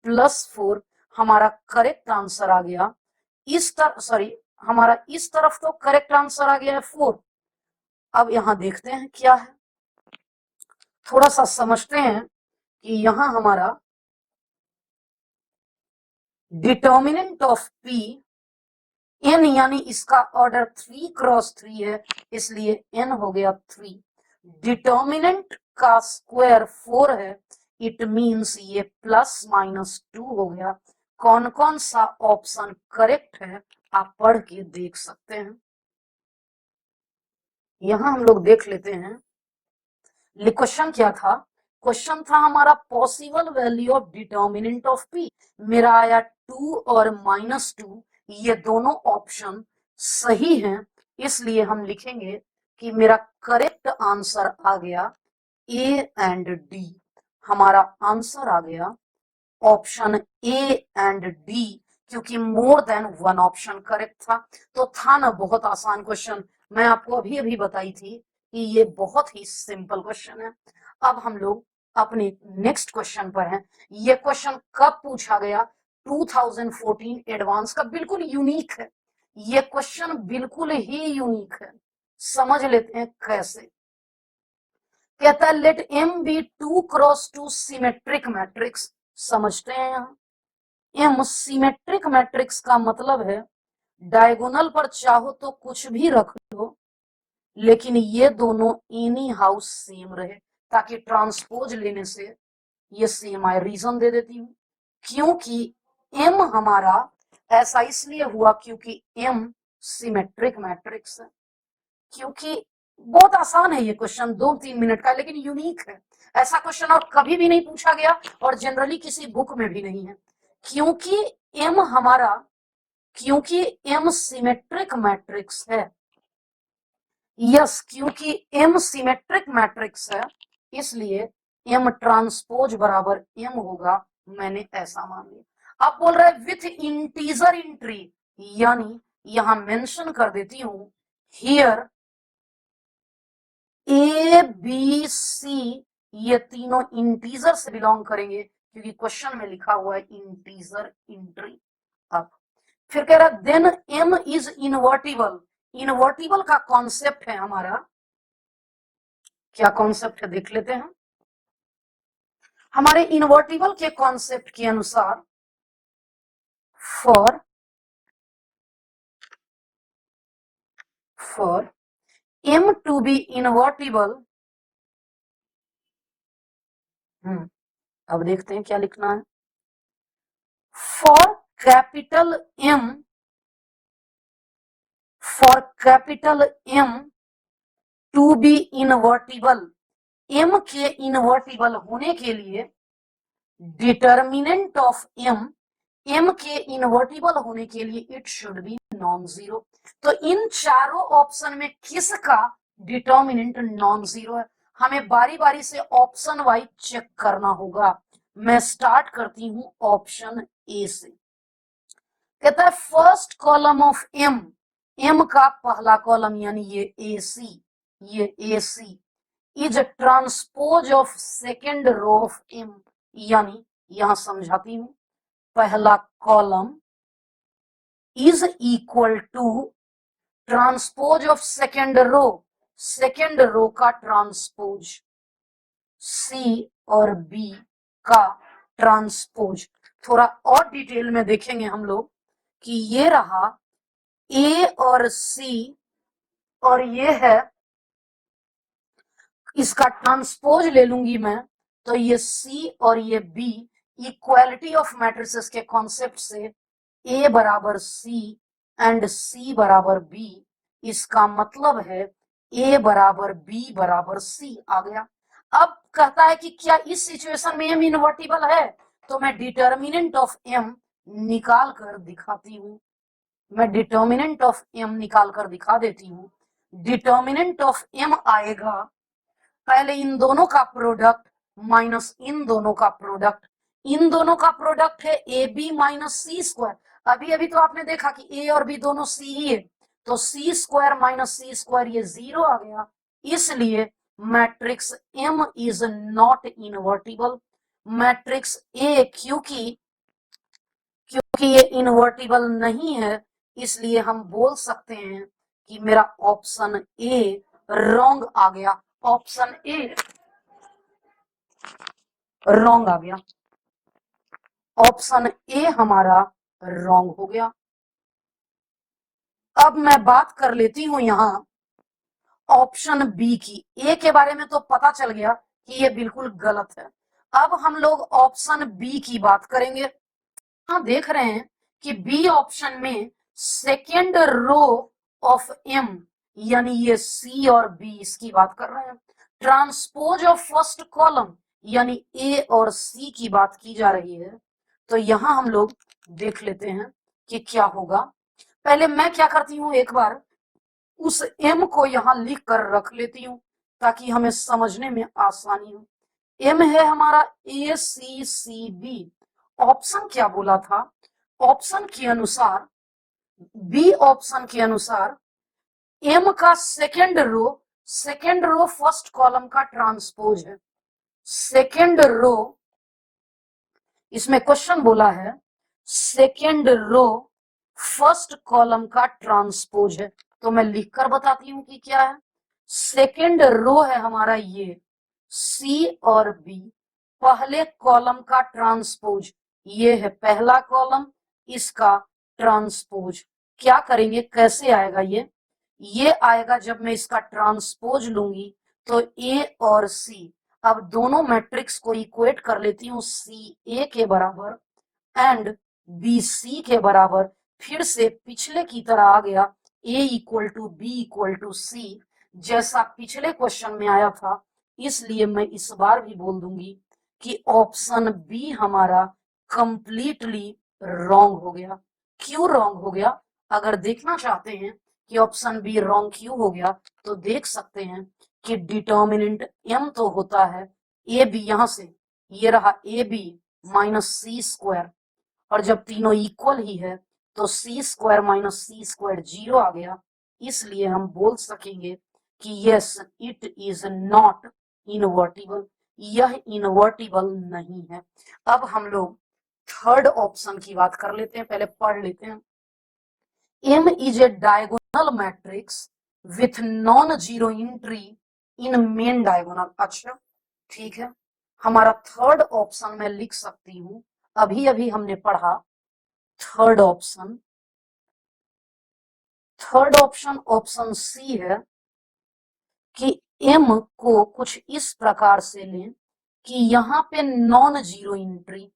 प्लस 4 हमारा करेक्ट आंसर आ गया। इस तरफ सॉरी, हमारा इस तरफ तो करेक्ट आंसर आ गया है 4। अब यहां देखते हैं क्या है, थोड़ा सा समझते हैं कि यहां हमारा डिटर्मिनेंट ऑफ पी n, यानी इसका ऑर्डर 3 क्रॉस 3 है, इसलिए n हो गया 3। डिटर्मिनेंट का स्क्वायर 4 है, इट मींस ये प्लस माइनस 2 हो गया। कौन कौन सा ऑप्शन करेक्ट है आप पढ़ के देख सकते हैं। यहां हम लोग देख लेते हैं क्वेश्चन क्या था। क्वेश्चन था हमारा possible value of determinant of P. मेरा आया 2 और -2, ये दोनों ऑप्शन सही हैं, इसलिए हम लिखेंगे कि मेरा करेक्ट आंसर आ गया ए एंड डी। हमारा आंसर आ गया ऑप्शन ए एंड डी, क्योंकि मोर देन 1 ऑप्शन करेक्ट था। तो था ना बहुत आसान क्वेश्चन, मैं आपको अभी अभी बताई थी कि ये बहुत ही सिंपल क्वेश्चन है। अब हम लोग अपने नेक्स्ट क्वेश्चन पर हैं। ये क्वेश्चन कब पूछा गया? 2014 एडवांस का, बिल्कुल यूनिक है ये क्वेश्चन, बिल्कुल ही यूनिक है। समझ लेते हैं कैसे। कहता है let M be 2 cross 2 symmetric matrix. समझते हैं यहां एम सिमेट्रिक मैट्रिक्स का मतलब है डायगोनल पर चाहो तो कुछ भी रख लो, लेकिन ये दोनों एनी हाउ सेम रहे, ताकि ट्रांसपोज लेने से ये सेम आई रीजन दे देती हूं, क्योंकि M हमारा ऐसा इसलिए हुआ क्योंकि M सिमेट्रिक मैट्रिक्स है। क्योंकि बहुत आसान है ये क्वेश्चन, 2-3 मिनट का, लेकिन यूनिक है। ऐसा क्वेश्चन और कभी भी नहीं पूछा गया और जनरली किसी बुक में भी नहीं है। क्योंकि M हमारा, क्योंकि M सिमेट्रिक मैट्रिक्स है, यस, क्योंकि M सिमेट्रिक मैट्रिक्स है, इसलिए M ट्रांसपोज बराबर M होगा। मैंने ऐसा मान लिया। अब बोल रहा है विथ इंटीजर एंट्री, यानी यहां मेंशन कर देती हूं, हियर ए बी सी ये तीनों इंटीजर से बिलोंग करेंगे, क्योंकि क्वेश्चन में लिखा हुआ है इंटीजर एंट्री। अब फिर कह रहा then M is invertible. Invertible का कॉन्सेप्ट है हमारा, क्या कॉन्सेप्ट है देख लेते हैं। हमारे इनवर्टिबल के कॉन्सेप्ट के अनुसार for M to be invertible, अब देखते हैं क्या लिखना है। For capital M, for capital M to be invertible, M के इनवर्टिबल होने के लिए डिटर्मिनेंट ऑफ M के इनवर्टिबल होने के लिए it should be non zero. तो इन चारों ऑप्शन में किसका डिटर्मिनेंट नॉन जीरो है, हमें बारी बारी से ऑप्शन वाइज चेक करना होगा। मैं स्टार्ट करती हूं ऑप्शन ए से। कहता है फर्स्ट कॉलम ऑफ M का पहला कॉलम यानी ये AC is transpose of second row of M, यानी यहां समझाती हूं, पहला column is equal to transpose of second row का ट्रांसपोज, C और B का ट्रांसपोज। थोड़ा और डिटेल में देखेंगे हम लोग कि ये रहा A और C और ये है, इसका ट्रांसपोज ले लूंगी मैं, तो ये C और ये B इक्वालिटी ऑफ मैट्रिसेस के कॉन्सेप्ट से A बराबर C एंड C बराबर B, इसका मतलब है A बराबर B बराबर C आ गया। अब कहता है कि क्या इस सिचुएशन में M इनवर्टिबल है, तो मैं डिटर्मिनेंट ऑफ M निकाल कर दिखाती हूं। मैं डिटर्मिनेंट ऑफ M निकाल कर दिखा देती हूं। डिटर्मिनेंट ऑफ M आएगा पहले इन दोनों का प्रोडक्ट माइनस इन दोनों का प्रोडक्ट, इन दोनों का प्रोडक्ट है A B minus C square. अभी अभी तो आपने देखा कि ए और बी दोनों सी ही है, तो C square minus C square ये जीरो आ गया, इसलिए matrix M is not invertible. Matrix A क्योंकि ये इनवर्टिबल नहीं है, इसलिए हम बोल सकते हैं कि मेरा ऑप्शन ए रॉन्ग आ गया। ऑप्शन ए रॉन्ग आ गया, ऑप्शन ए हमारा रॉन्ग हो गया। अब मैं बात कर लेती हूं यहां ऑप्शन बी की। ए के बारे में तो पता चल गया कि ये बिल्कुल गलत है। अब हम लोग ऑप्शन बी की बात करेंगे। यहां देख रहे हैं कि बी ऑप्शन में सेकेंड रो ऑफ M, यानी ये C और B इसकी बात कर रहे हैं। ट्रांसपोज ऑफ फर्स्ट कॉलम यानी A और C की बात की जा रही है। तो यहां हम लोग देख लेते हैं कि क्या होगा। पहले मैं क्या करती हूं, एक बार उस M को यहां लिख कर रख लेती हूं ताकि हमें समझने में आसानी हो। M है हमारा ACCB। ऑप्शन क्या बोला था, ऑप्शन के अनुसार, बी ऑप्शन के अनुसार M का सेकेंड रो फर्स्ट कॉलम का ट्रांसपोज है। सेकेंड रो, इसमें क्वेश्चन बोला है सेकेंड रो फर्स्ट कॉलम का ट्रांसपोज है, तो मैं लिखकर बताती हूं कि क्या है। सेकेंड रो है हमारा ये C और B, पहले कॉलम का ट्रांसपोज, ये है पहला कॉलम, इसका ट्रांसपोज। क्या करेंगे, कैसे आएगा ये आएगा जब मैं इसका ट्रांसपोज लूंगी तो A और C, अब दोनों मैट्रिक्स को इक्वेट कर लेती हूँ, सी ए के बराबर एंड बी सी के बराबर। फिर से पिछले की तरह आ गया, A equal to B equal to C, जैसा पिछले क्वेश्चन में आया था। इसलिए मैं इस बार भी बोल दूंगी कि ऑप्शन बी हमारा कंप्लीटली रॉन्ग हो गया। क्यों रॉन्ग हो गया? अगर देखना चाहते हैं कि ऑप्शन बी रॉन्ग क्यों हो गया, तो देख सकते हैं कि डिटर्मिनेंट एम तो होता है ए बी, यहां से ये रहा A B minus C square, और जब तीनों इक्वल ही है तो C square minus C square 0 आ गया। इसलिए हम बोल सकेंगे कि yes it is not invertible, यह इनवर्टिबल नहीं है। अब हम लोग थर्ड ऑप्शन की बात कर लेते हैं, पहले पढ़ लेते हैं। M is a diagonal matrix with non-zero entry in main diagonal। अच्छा ठीक है, हमारा थर्ड ऑप्शन मैं लिख सकती हूं, अभी अभी हमने पढ़ा third option. Third option option C है कि M को कुछ इस प्रकार से लें कि यहाँ पे non zero entry,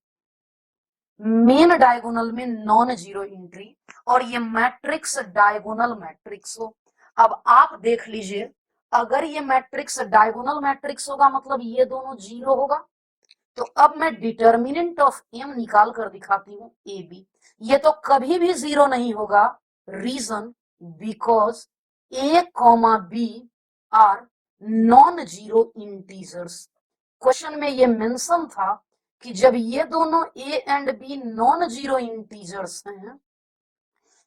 main diagonal में नॉन जीरो एंट्री, और ये मैट्रिक्स डायगोनल मैट्रिक्स हो। अब आप देख लीजिए, अगर ये मैट्रिक्स डायगोनल मैट्रिक्स होगा मतलब ये दोनों जीरो होगा। तो अब मैं डिटर्मिनेंट ऑफ एम निकाल कर दिखाती हूँ, ए बी, ये तो कभी भी जीरो नहीं होगा। Reason because A comma B are non zero integers. Question में ये मेंशन था कि जब ये दोनों A and B non zero integers हैं,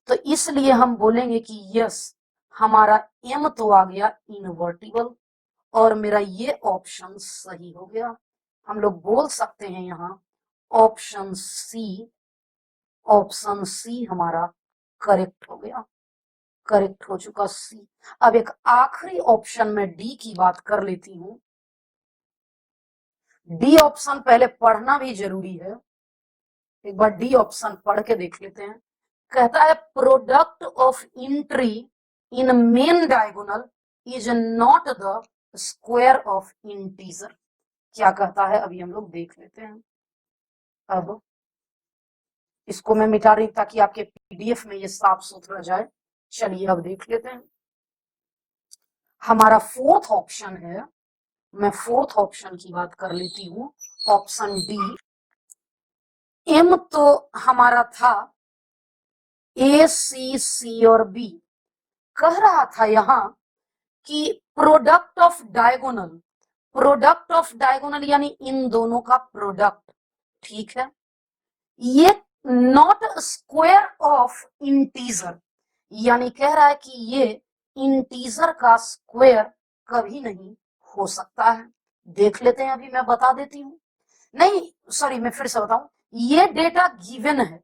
तो इसलिए हम बोलेंगे कि यस हमारा एम तो आ गया इनवर्टिबल, और मेरा ये ऑप्शन सही हो गया। हम लोग बोल सकते हैं यहाँ ऑप्शन सी हमारा करेक्ट हो गया, करेक्ट हो चुका सी। अब एक आखिरी ऑप्शन में डी की बात कर लेती हूँ। डी ऑप्शन पहले पढ़ना भी जरूरी है, एक बार डी ऑप्शन पढ़ के देख लेते हैं। कहता है product of entry in main diagonal is not the square of integer. क्या कहता है अभी हम लोग देख लेते हैं। अब इसको मैं मिटा रही ताकि आपके पीडीएफ में ये साफ सुथरा जाए। चलिए अब देख लेते हैं। हमारा फोर्थ ऑप्शन है, मैं फोर्थ ऑप्शन की बात कर लेती हूँ, ऑप्शन डी। एम तो हमारा था ए सी सी और बी, कह रहा था यहां कि प्रोडक्ट ऑफ डायगोनल यानी इन दोनों का प्रोडक्ट, ठीक है। ये नॉट स्क्वायर ऑफ इंटीजर, यानी कह रहा है कि ये इंटीजर का स्क्वायर कभी नहीं हो सकता है। देख लेते हैं, अभी मैं बता देती हूँ। नहीं सॉरी, मैं फिर से बताऊं, ये डेटा गिवन है,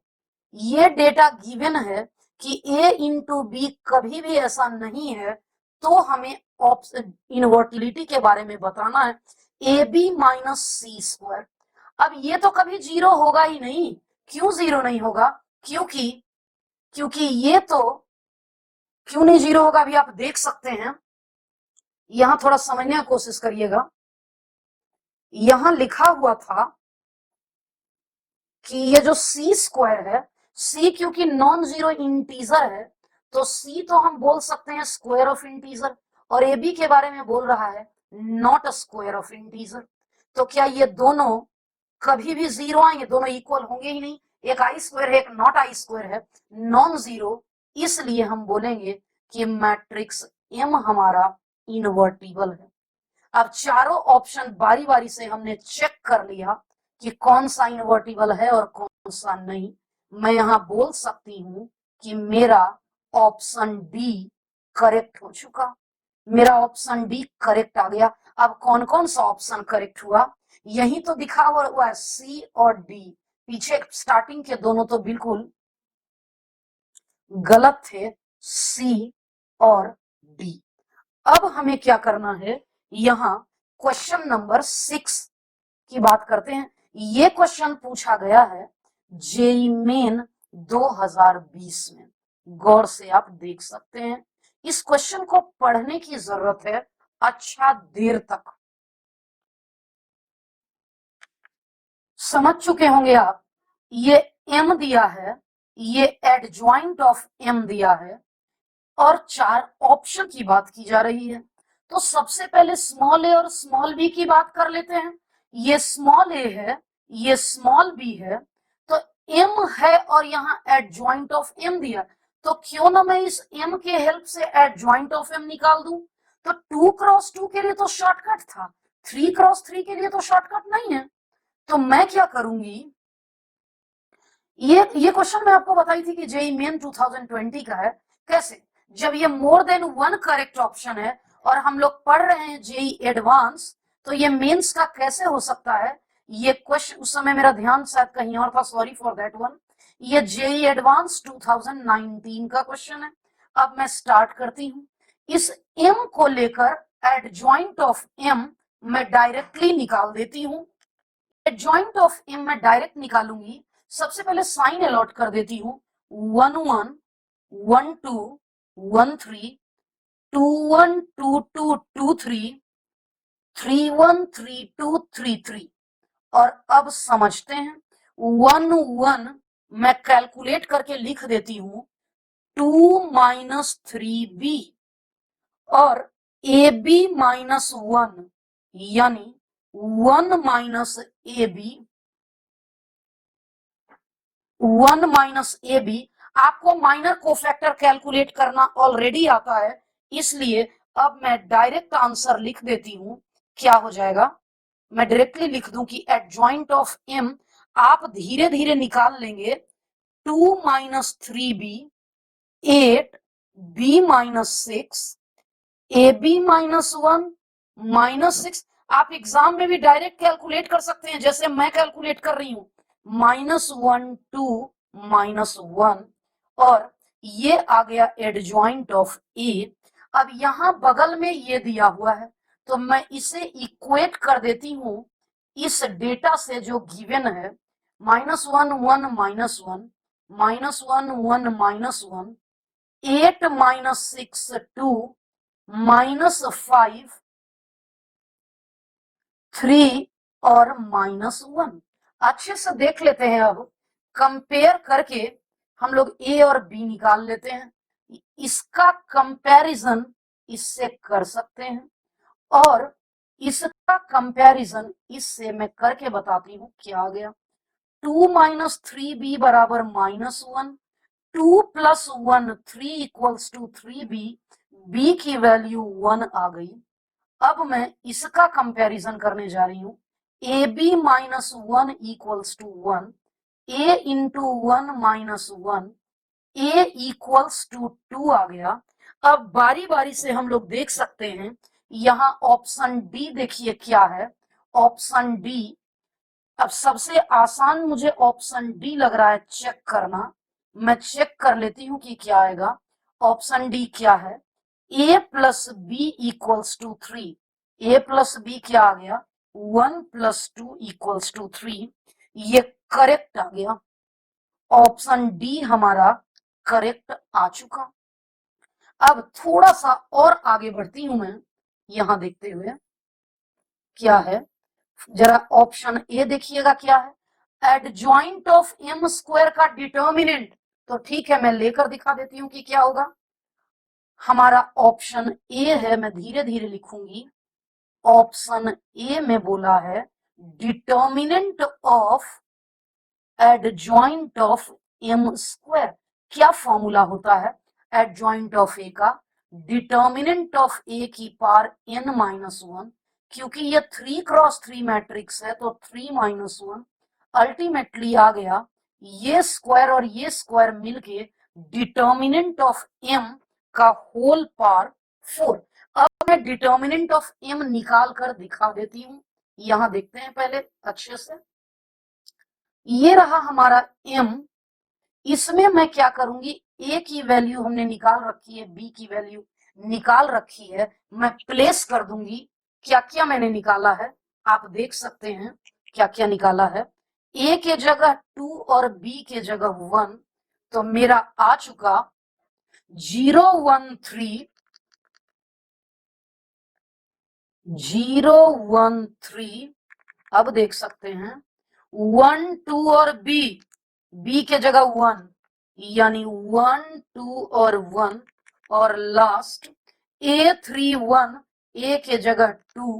ये डेटा गिवन है कि a इंटू बी कभी भी ऐसा नहीं है। तो हमें इनवर्टिलिटी के बारे में बताना है, A B minus C square. अब ये तो कभी जीरो होगा ही नहीं। क्यों जीरो नहीं होगा? क्योंकि क्योंकि ये तो क्यों नहीं जीरो होगा, अभी आप देख सकते हैं। यहां थोड़ा समझने की कोशिश करिएगा। यहां लिखा हुआ था कि ये जो सी स्क्वायर है, सी क्योंकि नॉन जीरो इंटीजर है, तो सी तो हम बोल सकते हैं स्क्वायर ऑफ इंटीजर, और ए बी के बारे में बोल रहा है नॉट स्क्वायर ऑफ इंटीजर। तो क्या ये दोनों कभी भी जीरो आएंगे? दोनों इक्वल होंगे ही नहीं। एक आई स्क्वायर है, एक नॉट आई स्क्वायर है, नॉन जीरो। इसलिए हम बोलेंगे कि मैट्रिक्स एम हमारा इनवर्टिबल है। अब चारों ऑप्शन बारी बारी से हमने चेक कर लिया कि कौन सा इनवर्टिबल है और कौन सा नहीं। मैं यहां बोल सकती हूं कि मेरा ऑप्शन डी करेक्ट हो चुका, मेरा ऑप्शन डी करेक्ट आ गया। अब कौन कौन सा ऑप्शन करेक्ट हुआ, यही तो दिखा हुआ है, सी और डी। पीछे स्टार्टिंग के दोनों तो बिल्कुल गलत थे, सी और डी। अब हमें क्या करना है, यहां क्वेश्चन नंबर 6 की बात करते हैं। ये क्वेश्चन पूछा गया है जेई मेन 2020 में, गौर से आप देख सकते हैं। इस क्वेश्चन को पढ़ने की जरूरत है अच्छा देर तक। समझ चुके होंगे आप, ये m दिया है, ये एडजॉइंट ऑफ m दिया है, और 4 ऑप्शन की बात की जा रही है। तो सबसे पहले स्मॉल ए और स्मॉल बी की बात कर लेते हैं। ये स्मॉल ए है, ये स्मॉल बी है, तो m है और यहाँ एडजॉइंट ऑफ m दिया, तो क्यों ना मैं इस m के हेल्प से एडजॉइंट ऑफ m निकाल दूं। तो 2 क्रॉस 2 के लिए तो शॉर्टकट था, 3 क्रॉस 3 के लिए तो शॉर्टकट नहीं है। तो मैं क्या करूंगी, ये क्वेश्चन मैं आपको बताई थी कि जेई मेन 2020 का है। कैसे, जब ये मोर देन 1 करेक्ट ऑप्शन है और हम लोग पढ़ रहे हैं जेई एडवांस, तो ये मेंस का कैसे हो सकता है। ये क्वेश्चन उस समय मेरा ध्यान शायद कहीं और था, सॉरी फॉर दैट वन। ये जेई एडवांस 2019 का क्वेश्चन है। अब मैं स्टार्ट करती हूं, इस m को लेकर एडजॉइंट ऑफ m मैं डायरेक्टली निकाल देती हूं। एडजॉइंट ऑफ m मैं डायरेक्ट निकालूंगी। सबसे पहले साइन अलॉट कर देती हूं, 1 1 1 2 1 3 2 1 2 2 2 3 3 1 3 2 3 3। और अब समझते हैं, 1 1 मैं कैलकुलेट करके लिख देती हूं, 2 माइनस 3b, और ab माइनस 1 यानी 1 minus ab, 1 minus A B. आपको माइनर कोफैक्टर कैलकुलेट करना ऑलरेडी आता है, इसलिए अब मैं डायरेक्ट आंसर लिख देती हूं। क्या हो जाएगा, मैं डायरेक्टली लिख दूं कि एडजॉइंट ऑफ m आप धीरे धीरे निकाल लेंगे, 2 minus 3b 8, b minus 6, A B minus 1 minus 6। आप एग्जाम में भी डायरेक्ट कैलकुलेट कर सकते हैं, जैसे मैं कैलकुलेट कर रही हूं, -1 2 -1, और ये आ गया एडजॉइंट ऑफ ए। अब यहां बगल में ये दिया हुआ है, तो मैं इसे इक्वेट कर देती हूं इस डेटा से जो गिवन है, -1 1 -1 -1 1 -1, 8 माइनस 6 2 -5 3 और -1। अच्छे से देख लेते हैं, अब कंपेयर करके हम लोग ए और बी निकाल लेते हैं। इसका कंपैरिजन इससे कर सकते हैं, और इसका कंपैरिजन इससे मैं करके बताती हूं क्या आ गया। 2 माइनस 3b बराबर -1, 2 plus 1 3 equals to 3b, b की वैल्यू 1 आ गई। अब मैं इसका कंपैरिजन करने जा रही हूं, A B minus 1 equals to 1, A into 1 minus 1, A equals to 2 आ गया। अब बारी बारी से हम लोग देख सकते हैं, यहां ऑप्शन डी देखिए क्या है, ऑप्शन डी। अब सबसे आसान मुझे ऑप्शन डी लग रहा है चेक करना, मैं चेक कर लेती हूं कि क्या आएगा। ऑप्शन डी क्या है, A plus B equals to 3, A plus B क्या आ गया, 1 प्लस 2 इक्वल्स टू 3। ये करेक्ट आ गया, ऑप्शन डी हमारा करेक्ट आ चुका। अब थोड़ा सा और आगे बढ़ती हूं मैं, यहां देखते हुए क्या है, जरा ऑप्शन ए देखिएगा क्या है, एडजॉइंट ऑफ m स्क्वायर का डिटर्मिनेंट। तो ठीक है, मैं लेकर दिखा देती हूं कि क्या होगा। हमारा ऑप्शन ए है, मैं धीरे धीरे लिखूंगी। ऑप्शन ए में बोला है determinant of adjoint of m square. क्या फॉर्मूला होता है एडजॉइंट ऑफ ए का, डिटर्मिनेंट ऑफ ए की पावर n-1। क्योंकि ये 3 क्रॉस 3 मैट्रिक्स है, तो 3 - 1 अल्टीमेटली आ गया, ये स्क्वायर और ये स्क्वायर मिलके डिटर्मिनेंट ऑफ m का होल पावर 4। अब मैं डिटर्मिनेंट ऑफ m निकाल कर दिखा देती हूं, यहां देखते हैं पहले अच्छे से। ये रहा हमारा m, इसमें मैं क्या करूंगी, a की वैल्यू हमने निकाल रखी है, b की वैल्यू निकाल रखी है, मैं प्लेस कर दूंगी। क्या क्या मैंने निकाला है आप देख सकते हैं, क्या क्या निकाला है। a के जगह 2 और b के जगह 1, तो मेरा आ चुका 0 1 3 0 1 3। अब देख सकते हैं 1 2 और बी के जगह 1, यानी 1 2 और 1, और लास्ट A3 1, ए के जगह 2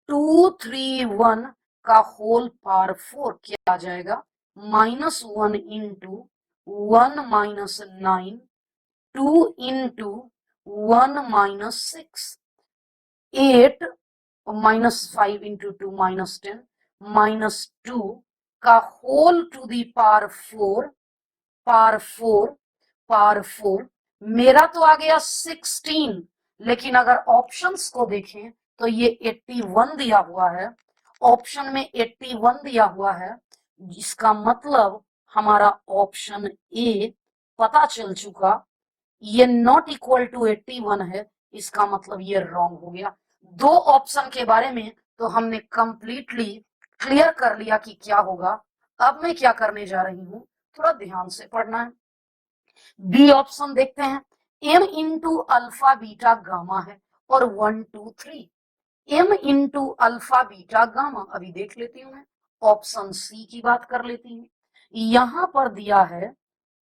2 3 1 का होल पावर 4 क्या आ जाएगा, -1 into 1 minus 9, 2 into 1 minus 6, 8 -5 into 2 -10, -2 का whole to the power 4, power 4, power 4। मेरा तो आ गया 16, लेकिन अगर ऑप्शंस को देखें तो ये 81 दिया हुआ है, ऑप्शन में 81 दिया हुआ है, जिसका मतलब हमारा ऑप्शन ए पता चल चुका, ये नॉट इक्वल टू 81 है, इसका मतलब ये रॉन्ग हो गया। दो ऑप्शन के बारे में तो हमने कंप्लीटली क्लियर कर लिया कि क्या होगा। अब मैं क्या करने जा रही हूं, थोड़ा ध्यान से पढ़ना है। बी ऑप्शन देखते हैं, m into alpha beta gamma है और 1 2 3, m into alpha beta gamma, अभी देख लेती हूं मैं। ऑप्शन सी की बात कर लेती हूँ, यहां पर दिया है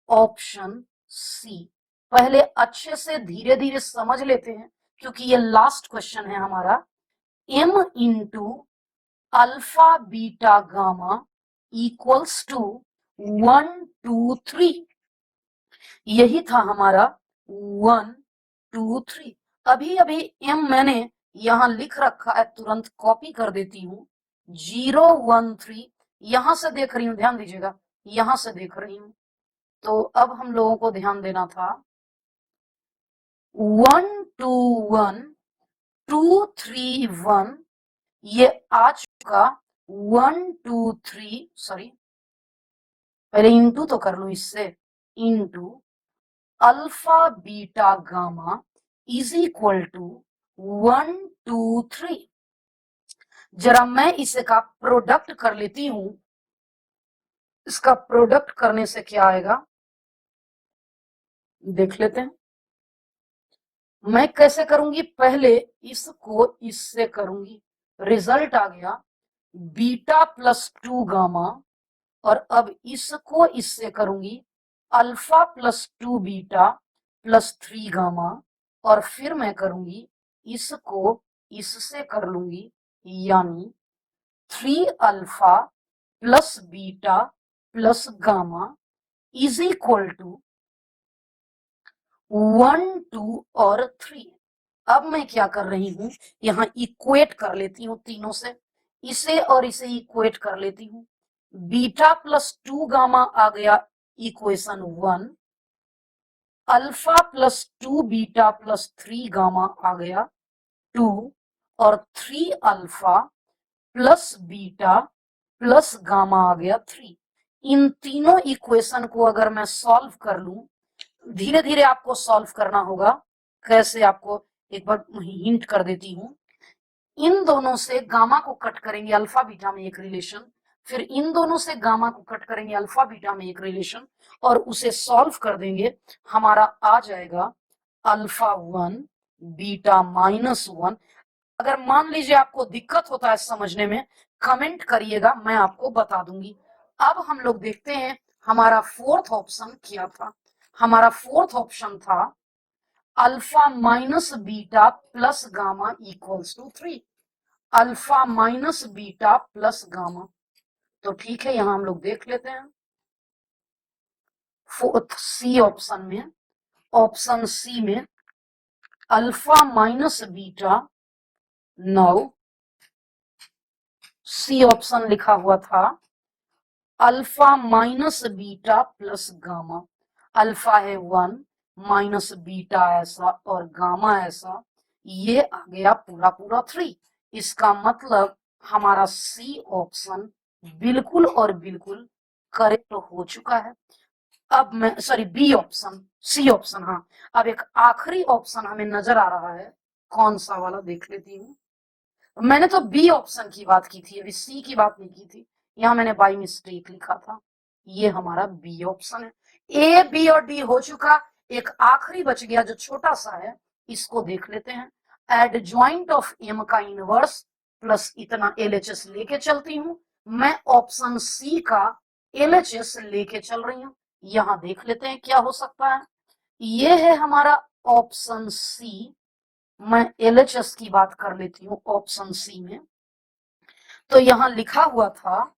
ऑप्शन सी। पहले अच्छे से धीरे धीरे समझ लेते हैं, क्योंकि ये लास्ट क्वेश्चन है हमारा। m into alpha beta gamma equals to 1 2 3, यही था हमारा 1 2 3। अभी अभी m मैंने यहां लिख रखा है, तुरंत कॉपी कर देती हूँ, 0 1 3, यहां से देख रही हूं, ध्यान दीजिएगा, यहां से देख रही हूं। तो अब हम लोगों को ध्यान देना था, 1 2 1 2 3 1, ये आ चुका 1 2 3, सॉरी पहले इंटू तो कर लू इससे, into alpha beta gamma is equal to 1 2 3। जरा मैं इसे का प्रोडक्ट कर लेती हूं, इसका प्रोडक्ट करने से क्या आएगा देख लेते हैं। मैं कैसे करूंगी, पहले इसको इससे करूंगी, रिजल्ट आ गया बीटा प्लस 2 गामा, और अब इसको इससे करूंगी alpha plus 2 beta plus 3 gamma, और फिर मैं करूंगी इसको इससे कर लूंगी, यानी 3 alpha plus beta plus gamma is equal to 1 2 और 3। अब मैं क्या कर रही हूं, यहां इक्वेट कर लेती हूं तीनों से, इसे और इसे इक्वेट कर लेती हूं। बीटा प्लस 2 गामा आ गया equation 1, alpha plus 2 beta plus 3 gamma आ गया 2, और 3 alpha plus beta plus gamma आ गया 3। इन तीनों इक्वेशन को अगर मैं सॉल्व कर लूं, धीरे धीरे आपको सॉल्व करना होगा, कैसे आपको एक बार हिंट कर देती हूं। इन दोनों से गामा को कट करेंगे, अल्फा बीटा में एक रिलेशन, फिर इन दोनों से गामा को कट करेंगे, अल्फा बीटा में एक रिलेशन, और उसे सॉल्व कर देंगे, हमारा आ जाएगा अल्फा 1 बीटा -1। अगर मान लीजिए आपको दिक्कत होता है समझने में, कमेंट करिएगा, मैं आपको बता दूंगी। अब हम लोग देखते हैं हमारा फोर्थ ऑप्शन क्या था। हमारा फोर्थ ऑप्शन था alpha minus beta plus gamma equals to 3, alpha minus beta plus gamma. तो ठीक है, यहां हम लोग देख लेते हैं फोर्थ सी ऑप्शन में, ऑप्शन सी में alpha minus beta, 9 C option लिखा हुआ था alpha minus beta plus gamma. Alpha है 1, माइनस बीटा ऐसा और गामा ऐसा, ये आ गया पूरा पूरा 3। इसका मतलब हमारा सी ऑप्शन बिल्कुल और बिल्कुल करेक्ट हो चुका है। अब मैं sorry B option, C option, हाँ। अब एक आखिरी ऑप्शन हमें नजर आ रहा है, कौन सा वाला देख लेती हूँ। मैंने तो बी ऑप्शन की बात की थी, अभी सी की बात नहीं की थी, यहां मैंने बाई मिस्टेक लिखा था। ये हमारा बी ऑप्शन है। ए बी और डी हो चुका, एक आखिरी बच गया जो छोटा सा है, इसको देख लेते हैं। एडजॉइंट ऑफ एम का इनवर्स प्लस इतना एलएचएस लेके चलती हूं, मैं ऑप्शन सी का LHS लेके चल रही हूं। यहां देख लेते हैं क्या हो सकता है। ये है हमारा ऑप्शन सी। मैं LHS की बात कर लेती हूँ ऑप्शन सी में। तो यहां लिखा हुआ था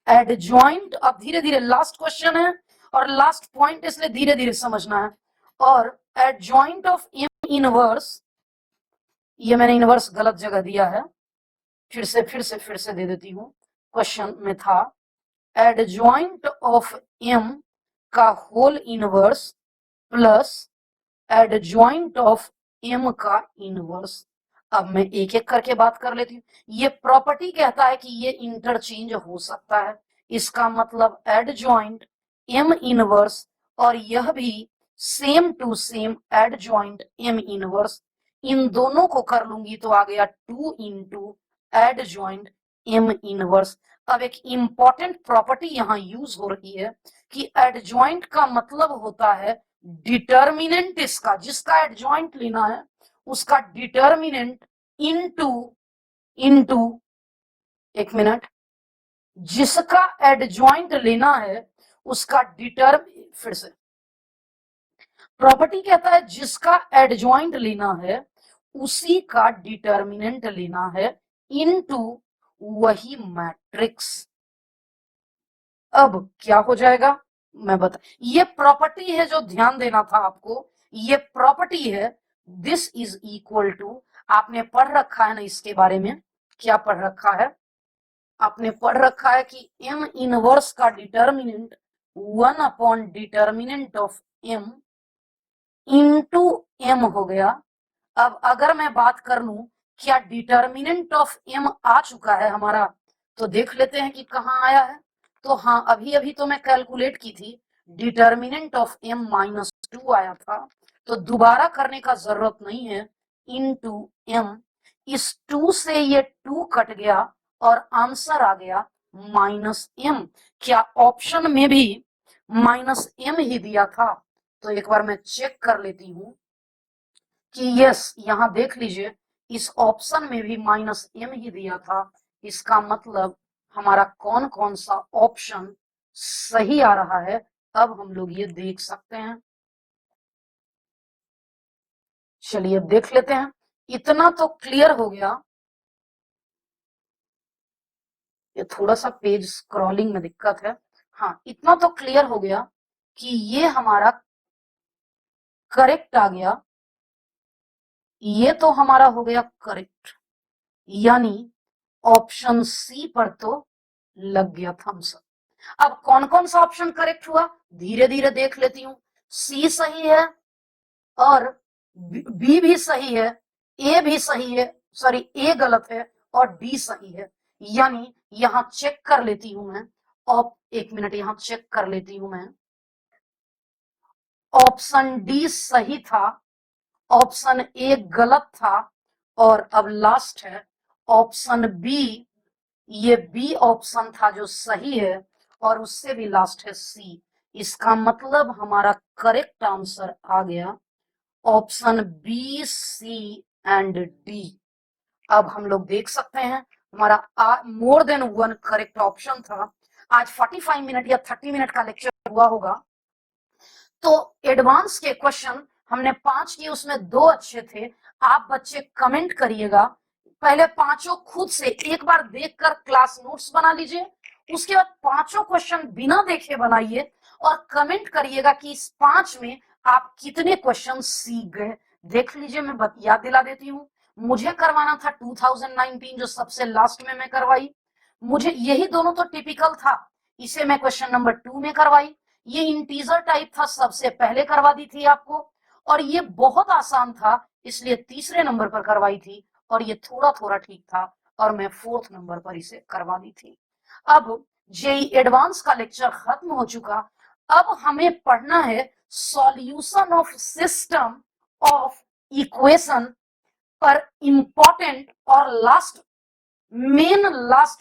एडजॉइंट। अब धीरे धीरे लास्ट क्वेश्चन है और लास्ट पॉइंट, इसलिए धीरे धीरे समझना है। और एडजॉइंट ऑफ एम इनवर्स, ये मैंने इनवर्स गलत जगह दिया है, फिर से दे देती हूँ। क्वेश्चन में था एडजॉइंट ऑफ एम का whole inverse plus adjoint of M का इनवर्स। अब मैं एक एक करके बात कर लेती हूँ। ये प्रॉपर्टी कहता है कि ये इंटरचेंज हो सकता है। इसका मतलब एडजॉइंट एम इनवर्स और यह भी same to same adjoint M inverse, इन दोनों को कर लूंगी तो आ गया 2 इंटू एडजॉइंट एम इनवर्स। अब एक इंपॉर्टेंट प्रॉपर्टी यहां यूज हो रही है कि एडजॉइंट का मतलब होता है डिटर्मिनेंट, इसका जिसका एडजॉइंट लेना है उसका डिटर्मिनेंट इनटू इनटू, एक मिनट, जिसका एडजॉइंट लेना है उसका फिर से प्रॉपर्टी कहता है जिसका एडजॉइंट लेना है उसी का डिटर्मिनेंट लेना है इनटू वही मैट्रिक्स। अब क्या हो जाएगा मैं बता, ये प्रॉपर्टी है जो ध्यान देना था आपको। ये प्रॉपर्टी है दिस इज इक्वल टू, आपने पढ़ रखा है ना इसके बारे में, क्या पढ़ रखा है आपने पढ़ रखा है कि एम इनवर्स का determinant 1 upon determinant of M into M हो गया। अब अगर मैं बात कर लूं क्या डिटर्मिनेंट ऑफ एम आ चुका है हमारा, तो देख लेते हैं कि कहाँ आया है। तो हाँ, अभी अभी तो मैं कैलकुलेट की थी, डिटर्मिनेंट ऑफ एम -2 आया था। तो दोबारा करने का जरूरत नहीं है, इनटू एम। इस 2 से ये 2 कट गया और आंसर आ गया -m। क्या ऑप्शन में भी -m ही दिया था? तो एक बार मैं चेक कर लेती हूँ कि यस, यहां देख लीजिए इस ऑप्शन में भी -m ही दिया था। इसका मतलब हमारा कौन कौन सा ऑप्शन सही आ रहा है अब हम लोग ये देख सकते हैं। चलिए अब देख लेते हैं। इतना तो क्लियर हो गया, ये थोड़ा सा पेज स्क्रॉलिंग में दिक्कत है। हाँ, इतना तो क्लियर हो गया कि ये हमारा करेक्ट आ गया, ये तो हमारा हो गया करेक्ट, यानी ऑप्शन सी पर तो लग गया थम्स अप। अब कौन कौन सा ऑप्शन करेक्ट हुआ धीरे धीरे देख लेती हूँ। सी सही है और बी भी सही है, ए भी सही है, सॉरी ए गलत है और डी सही है। यानी यहां चेक कर लेती हूं मैं, एक मिनट यहां चेक कर लेती हूं मैं। ऑप्शन डी सही था, ऑप्शन ए गलत था और अब लास्ट है ऑप्शन बी। ये बी ऑप्शन था जो सही है और उससे भी लास्ट है सी। इसका मतलब हमारा करेक्ट आंसर आ गया option B, C and D. अब हम लोग देख सकते हैं हमारा more than one correct option था। आज 45 मिनट या 30 मिनट का लेक्चर हुआ होगा। तो एडवांस के क्वेश्चन हमने 5 किए, उसमें 2 अच्छे थे। आप बच्चे कमेंट करिएगा, पहले पांचों खुद से एक बार देखकर क्लास नोट्स बना लीजिए, उसके बाद पांचों क्वेश्चन बिना देखे बनाइए और कमेंट करिएगा कि इस 5 में आप कितने क्वेश्चन सीख गए। देख लीजिए, मैं याद दिला देती हूँ, मुझे करवाना था 2019 जो सबसे लास्ट में मैं करवाई, मुझे यही दोनों तो टिपिकल था, इसे मैं क्वेश्चन नंबर 2 में करवाई। ये इंटीजर टाइप था, सबसे पहले करवा दी थी आपको, और ये बहुत आसान था इसलिए तीसरे नंबर पर करवाई थी, और ये थोड़ा थोड़ा ठीक था और मैं 4th नंबर पर इसे करवा दी थी। अब जेई एडवांस का लेक्चर खत्म हो चुका, अब हमें पढ़ना है solution of system of equation पर इंपॉर्टेंट और लास्ट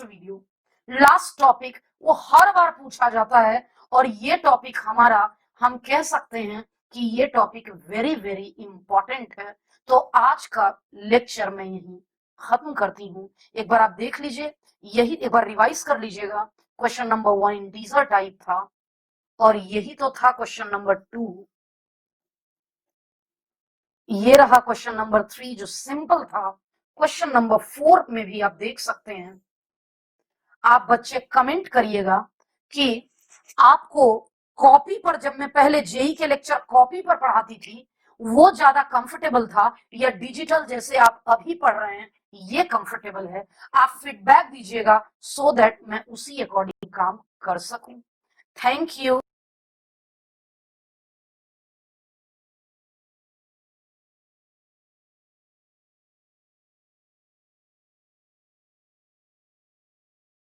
वीडियो, लास्ट टॉपिक, वो हर बार पूछा जाता है और ये टॉपिक हमारा, हम कह सकते हैं कि ये टॉपिक वेरी वेरी इंपॉर्टेंट है। तो आज का लेक्चर मैं यहीं खत्म करती हूं। एक बार आप देख लीजिए, यही एक बार रिवाइज कर लीजिएगा। क्वेश्चन नंबर 1 इंटीजर टाइप था और यही तो था क्वेश्चन नंबर 2। ये रहा क्वेश्चन नंबर 3 जो सिंपल था। क्वेश्चन नंबर 4 में भी आप देख सकते हैं। आप बच्चे कमेंट करिएगा कि आपको कॉपी पर, जब मैं पहले जेई के लेक्चर कॉपी पर पढ़ाती थी, वो ज्यादा कंफर्टेबल था या डिजिटल जैसे आप अभी पढ़ रहे हैं ये कंफर्टेबल है। आप फीडबैक दीजिएगा सो दैट मैं उसी अकॉर्डिंग काम कर सकूं। Thank you.